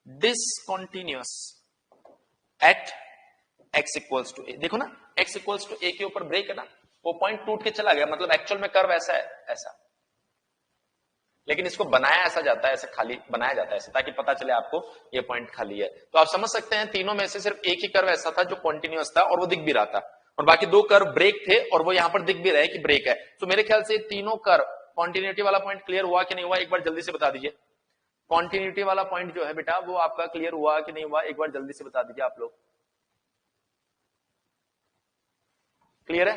discontinuous at X equals to A. देखो ना एक्स इक्वल्स टू ए के ऊपर ब्रेक है ना, वो पॉइंट टूट के चला गया, मतलब एक्चुअल में कर्व ऐसा है, ऐसा, लेकिन इसको बनाया ऐसा जाता है, ऐसे खाली बनाया जाता है ऐसे, ताकि पता चले आपको ये पॉइंट खाली है। तो आप समझ सकते हैं तीनों में से सिर्फ एक ही कर्व ऐसा था जो कॉन्टिन्यूअस था और वो दिख भी रहा था, और बाकी दो कर्व ब्रेक थे और वो यहां पर दिख भी रहे कि ब्रेक है। तो मेरे ख्याल से तीनों कर्व, कॉन्टिन्यूटी वाला पॉइंट क्लियर हुआ कि नहीं हुआ, एक बार जल्दी से बता दीजिए। कॉन्टिन्यूटी वाला पॉइंट जो है बेटा वो आपका क्लियर हुआ कि नहीं हुआ, एक बार जल्दी से बता दीजिए आप लोग। क्लियर है?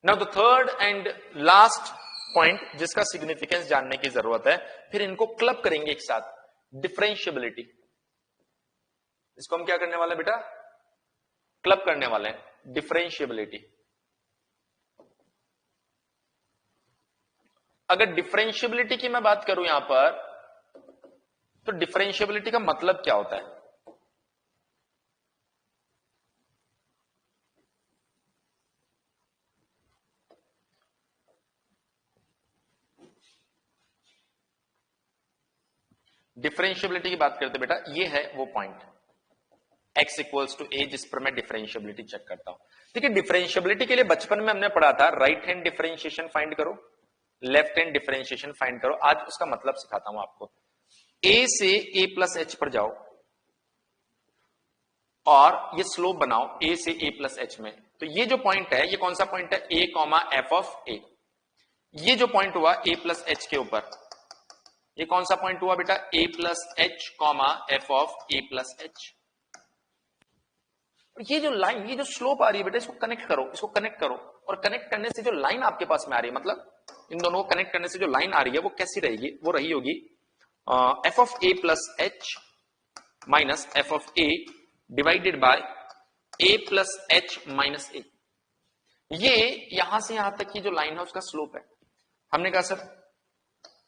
Now the third and last point जिसका सिग्निफिकेंस जानने की जरूरत है, फिर इनको क्लब करेंगे एक साथ, डिफरेंशियबिलिटी। इसको हम क्या करने वाले बेटा, क्लब करने वाले हैं, डिफरेंशियबिलिटी। अगर डिफरेंशियबिलिटी की मैं बात करूं यहां पर, तो डिफरेंशियबिलिटी का मतलब क्या होता है? डिफरेंशियबिलिटी की बात करते बेटा, ये है वो point x equals to a जिस पर मैं डिफरेंशियबिलिटी चेक करता हूं। ठीक है, डिफरेंशियबिलिटी के लिए बचपन में हमने पढ़ा था राइट हैंड डिफरेंशिएशन फाइंड करो, लेफ्ट हैंड डिफरेंशिएशन फाइंड करो। आज उसका मतलब सिखाता हूं आपको। a से a प्लस h पर जाओ और ये स्लोप बनाओ a से a प्लस h में। तो ये जो पॉइंट है, ये कौन सा पॉइंट है, a comma F of a। ये जो पॉइंट हुआ a प्लस h के ऊपर, ये कौन सा पॉइंट हुआ बेटा, a plus H comma F of a plus H. ये जो लाइन, ये जो स्लोप आ रही है बेटा, इसको कनेक्ट करो, इसको कनेक्ट करो, और कनेक्ट करने से जो लाइन आपके पास में आ रही है, मतलब इन दोनों को कनेक्ट करने से जो लाइन आ रही है वो कैसी रहेगी, वो रही होगी F of A plus H minus F of A divided by A plus H minus A. ये यहां से यहां तक की जो लाइन है उसका स्लोप है। हमने कहा सर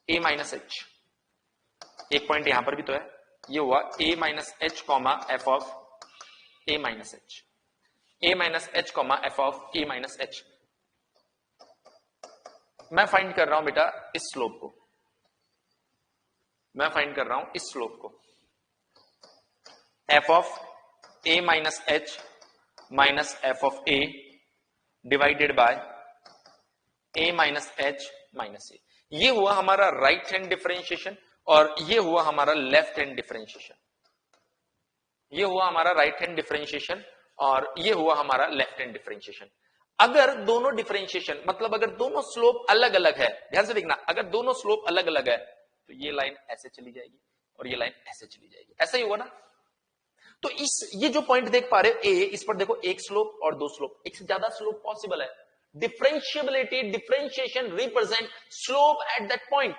ए माइनस एच, एक पॉइंट यहां पर भी तो है, ये हुआ A minus H comma F of A minus H, A minus H comma F of A minus H. मैं फाइंड कर रहा हूं बेटा इस स्लोप को, मैं फाइंड कर रहा हूं इस स्लोप को, F of A minus H minus F of A divided by A minus H minus A. ये हुआ हमारा राइट हैंड डिफरेंशिएशन और ये हुआ हमारा लेफ्ट हैंड डिफरेंशिएशन। ये हुआ हमारा राइट हैंड डिफरेंशिएशन और ये हुआ हमारा लेफ्ट हैंड डिफरेंशिएशन। अगर दोनों डिफरेंशिएशन, मतलब अगर दोनों स्लोप अलग अलग है, ध्यान से देखना, अगर दोनों स्लोप अलग अलग है तो ये लाइन ऐसे चली जाएगी और ये लाइन ऐसे चली जाएगी, ऐसा ही होगा ना। तो ये जो पॉइंट देख पा रहे हो ए, इस पर देखो एक स्लोप और दो स्लोप, एक से ज्यादा स्लोप पॉसिबल है। Differentiability, differentiation represent slope at that point.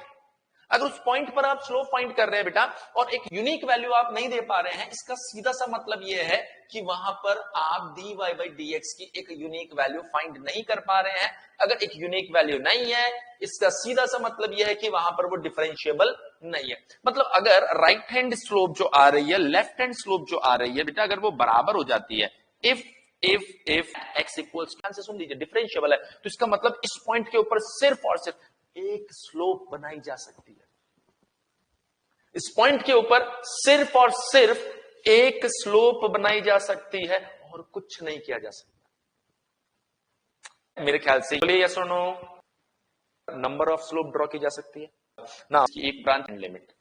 अगर उस पॉइंट पर आप स्लोप फाइंड कर रहे हैं बेटा और एक यूनिक वैल्यू आप नहीं दे पा रहे हैं, इसका सीधा सा मतलब यह है कि वहां पर आप dy by dx की एक यूनिक वैल्यू फाइंड नहीं कर पा रहे हैं। अगर एक यूनिक वैल्यू नहीं है, इसका सीधा सा मतलब यह है कि वहां पर वो डिफरेंशिएबल नहीं है। मतलब अगर राइट हैंड स्लोप जो आ रही है, लेफ्ट हैंड स्लोप जो आ रही है बेटा, अगर वो बराबर हो जाती है, इफ x इक्वल्स, ध्यान से सुन लीजिए, डिफरेंशिएबल है, तो इसका मतलब इस पॉइंट के ऊपर सिर्फ और सिर्फ एक स्लोप बनाई जा सकती है। इस पॉइंट के ऊपर सिर्फ और सिर्फ एक स्लोप बनाई जा सकती है और कुछ नहीं किया जा सकता। मेरे ख्याल से बोलिए यस और no, number of slope draw की जा सकती है ना, एक ब्रांच एंड लिमिट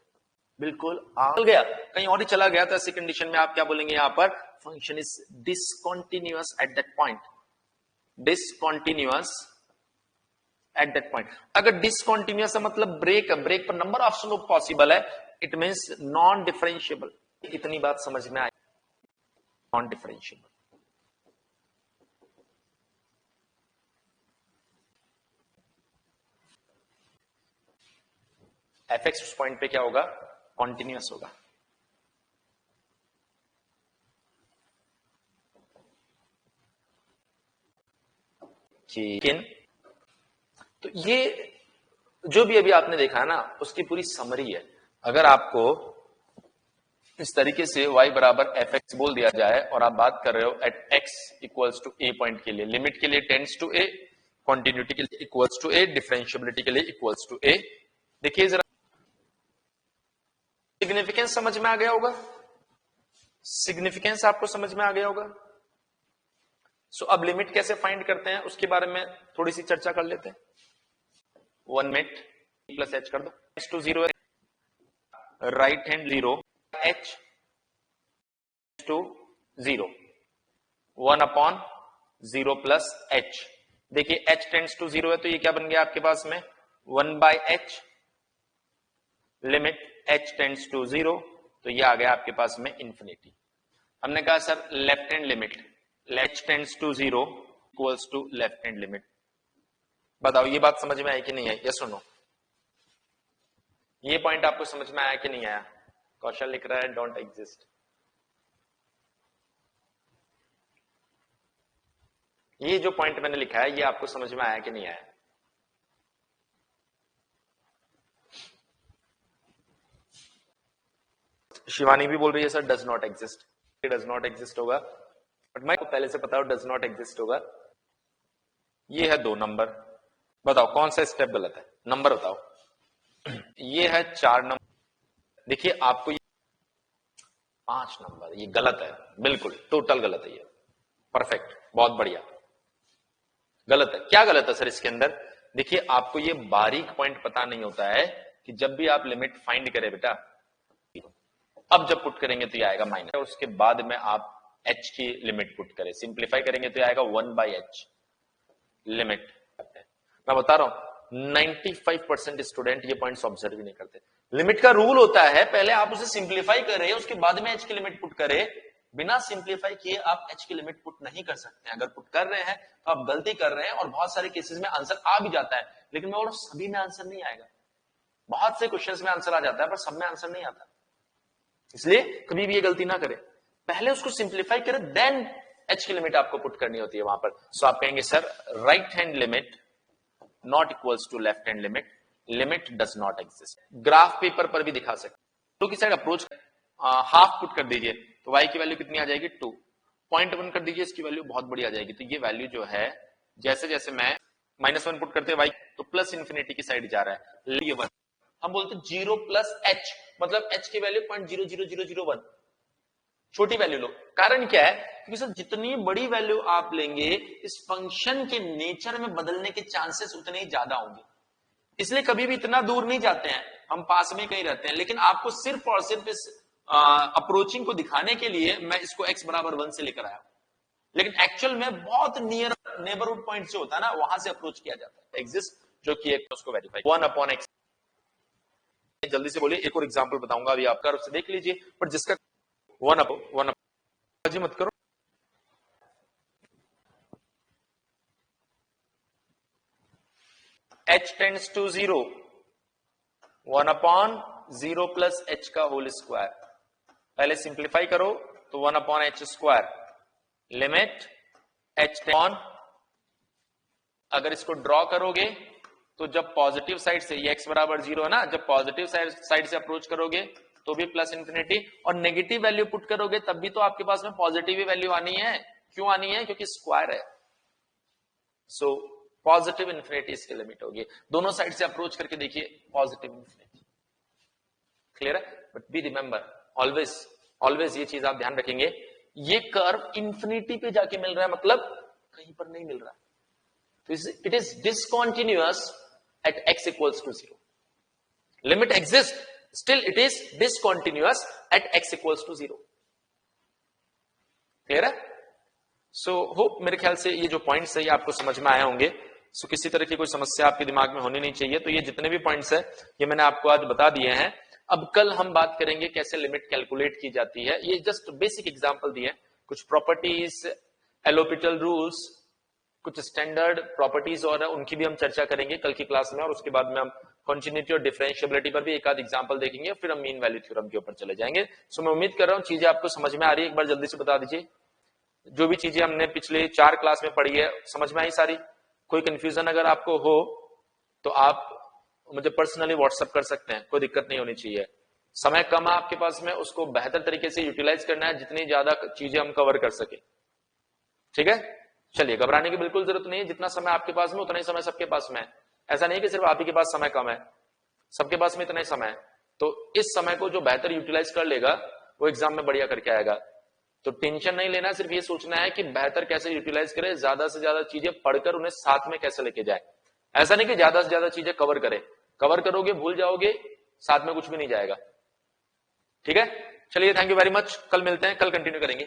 बिल्कुल आ गया, कहीं और ही चला गया, तो ऐसी कंडीशन में आप क्या बोलेंगे यहां पर, function is discontinuous at that point, discontinuous at that point. अगर डिसकंटिन्यूअस मतलब ब्रेक पर नंबर ऑफ स्लोप पॉसिबल है, इट मींस नॉन डिफरेंशिएबल। इतनी बात समझ में आई, नॉन डिफरेंशिएबल। एफ एक्स उस पॉइंट पे क्या होगा, कॉन्टिन्यूअस होगा। लेकिन तो ये जो भी अभी आपने देखा है ना, उसकी पूरी समरी है। अगर आपको इस तरीके से y बराबर एफ एक्स बोल दिया जाए और आप बात कर रहे हो at x equals to a point के लिए, लिमिट के लिए टेंड्स टू a, कॉन्टिन्यूटी के लिए इक्वल्स टू a, डिफरेंशिएबिलिटी के लिए इक्वल्स टू a। देखिए जरा सिग्निफिकेंस समझ में आ गया होगा, सिग्निफिकेंस आपको समझ में आ गया होगा। सो अब लिमिट कैसे फाइंड करते हैं उसके बारे में थोड़ी सी चर्चा कर लेते हैं। वन मिनट प्लस एच कर दो, x to 0 right hand 0, h to 0, 1 upon 0 plus h। देखिए h टेंड्स टू 0 है तो ये क्या बन गया आपके पास में 1 by h, limit h tends to 0, तो ये आ गया आपके पास में इंफिनिटी। हमने कहा sir left hand limit h tends to 0 equals to left hand limit. बताओ ये बात समझ में आई कि नहीं आई, यस और नो? ये पॉइंट आपको समझ में आया कि नहीं आया? कौशल लिख रहा है डोंट एग्जिस्ट। ये जो पॉइंट मैंने लिखा है ये आपको समझ में आया कि नहीं आया? शिवानी भी बोल रही है sir does not exist, does not exist होगा, बट मैं पहले से पता हूं डज नॉट एग्जिस्ट होगा। ये है 2 नंबर, बताओ कौन सा स्टेप गलत है, नंबर बताओ। ये है 4 नंबर, देखिए आपको 5 नंबर, ये गलत है, बिल्कुल टोटल गलत है ये। परफेक्ट, बहुत बढ़िया, गलत है। क्या गलत है सर इसके अंदर? देखिए आपको ये बारीक पॉइंट पता नहीं होता है कि जब भी आप लिमिट फाइंड करें बेटा, अब जब पुट करेंगे तो ये आएगा माइनस, उसके बाद में आप h की लिमिट पुट करें, सिंप्लीफाई करेंगे तो ये आएगा 1 बाई एच लिमिट। मैं बता रहा हूं 95% स्टूडेंट ये पॉइंट्स ऑब्जर्व ही नहीं करते। लिमिट का रूल होता है पहले आप उसे सिंप्लीफाई करें उसके बाद में h की लिमिट पुट करें, बिना सिंप्लीफाई किए आप h की लिमिट पुट नहीं कर सकते। अगर पुट कर रहे हैं तो आप गलती कर रहे हैं और बहुत सारे केसेस में आंसर आ भी जाता है, लेकिन मैं सभी में आंसर नहीं आएगा। बहुत से क्वेश्चंस में आंसर आ जाता है पर सब में आंसर नहीं आता, इसलिए कभी भी ये गलती ना करें, पहले उसको सिंप्लीफाई करें देन h की लिमिट आपको पुट करनी होती है वहां पर। सो आप कहेंगे sir right hand limit not equals to left hand limit, limit does not exist. Graph paper पर भी दिखा सकते, तो की साइड अप्रोच हाफ पुट कर दीजिए तो y की वैल्यू कितनी आ जाएगी 2, 0.1 कर दीजिए इसकी वैल्यू बहुत बड़ी आ जाएगी। तो ये वैल्यू जो है जैसे जैसे मैं -1 पुट करते y तो प्लस इंफिनिटी की साइड जा रहा है, ये 1 हम बोलते 0 प्लस h, मतलब h की वैल्यू 0.00001, छोटी वैल्यू लो। कारण क्या है? क्योंकि सर जितनी बड़ी वैल्यू आप लेंगे इस फंक्शन के नेचर में बदलने के चांसेस उतने ही ज्यादा होंगे, इसलिए कभी भी इतना दूर नहीं जाते हैं, हम पास में कहीं रहते हैं। लेकिन आपको सिर्फ और सिर्फ इस अप्रोचिंग को दिखाने के लिए मैं इसको x बराबर 1 से लेकर आया, लेकिन एक्चुअल में बहुत नियर नेबरहुड पॉइंट से होता है ना, वहां से अप्रोच किया जाता है एग्जिस्ट, जो कि एक उसको वेरीफाई 1 अपॉन x। जल्दी से बोलिए, एक और एग्जांपल बताऊंगा अभी आप कर्व से देख लीजिए, पर जिसका 1 जी मत करो, h tends to 0, 1 upon 0 plus h का होल स्क्वायर, पहले सिंप्लीफाई करो तो 1 upon H square, limit h upon, अगर इसको ड्रॉ करोगे तो जब पॉजिटिव साइड से, ये x बराबर 0 है ना, जब पॉजिटिव साइड से अप्रोच करोगे तो भी प्लस इंफिनिटी, और नेगेटिव वैल्यू पुट करोगे तब भी तो आपके पास में पॉजिटिव ही वैल्यू आनी है। क्यों आनी है? क्योंकि स्क्वायर है। सो पॉजिटिव इंफिनिटी इसकी लिमिट होगी। दोनों साइड से अप्रोच करके देखिए, पॉजिटिव इंफिनिटी, क्लियर है? But be remember always always ये चीज आप ध्यान रखेंगे, ये कर्व इंफिनिटी पे जाके मिल रहा है, मतलब कहीं पर नहीं मिल रहा, तो it is discontinuous at x equals to 0. Limit exist, still it is discontinuous at x equals to 0. Clear है? सो होप मेरे ख्याल से ये जो पॉइंट्स है ये आपको समझ में आए होंगे. सो किसी तरह की कोई समस्या आपके दिमाग में होनी नहीं चाहिए. तो ये जितने भी पॉइंट्स है ये मैंने आपको आज बता दिए हैं. अब कल हम बात करेंगे कैसे लिमिट कैलकुलेट की जाती है. ये जस्ट बेसिक एग्जांपल दिए, कुछ प्रॉपर्टीज, एलोपिटल रूल्स, कुछ स्टैंडर्ड प्रॉपर्टीज और उनकी भी हम चर्चा करेंगे कल की क्लास में. और उसके बाद में हम कॉन्टिन्यूटी और डिफरेंशिएबिलिटी पर भी एक आध एग्जांपल देखेंगे, फिर हम मीन वैल्यू थ्योरम के ऊपर चले जाएंगे. सो मैं उम्मीद कर रहा हूं चीजें आपको समझ में आ रही है. एक बार जल्दी से बता दीजिए, जो भी चीजें हमने पिछले 4 क्लास में पढ़ी है समझ में आई सारी? कोई कंफ्यूजन अगर आपको हो तो आप मुझे पर्सनली व्हाट्सएप कर सकते हैं, कोई दिक्कत नहीं होनी चाहिए. समय कम है आपके पास में, उसको बेहतर तरीके से यूटिलाइज करना है, जितनी ज्यादा चीजें हम कवर कर सके. ठीक है? चलिए, घबराने की बिल्कुल जरूरत नहीं है. जितना समय आपके पास में उतना ही समय सबके पास में है. ऐसा नहीं कि सिर्फ आप ही के पास समय कम है, सबके पास में इतना ही समय है. तो इस समय को जो बेहतर यूटिलाइज कर लेगा वो एग्जाम में बढ़िया करके आएगा. तो टेंशन नहीं लेना, सिर्फ ये सोचना है कि बेहतर कैसे यूटिलाइज करे, ज्यादा से ज्यादा चीजें पढ़कर उन्हें साथ में कैसे लेके जाए. ऐसा नहीं कि ज्यादा से ज्यादा चीजें कवर करे, कवर करोगे भूल जाओगे, साथ में कुछ भी नहीं जाएगा. ठीक है? चलिए, थैंक यू वेरी मच. कल मिलते हैं, कल कंटिन्यू करेंगे.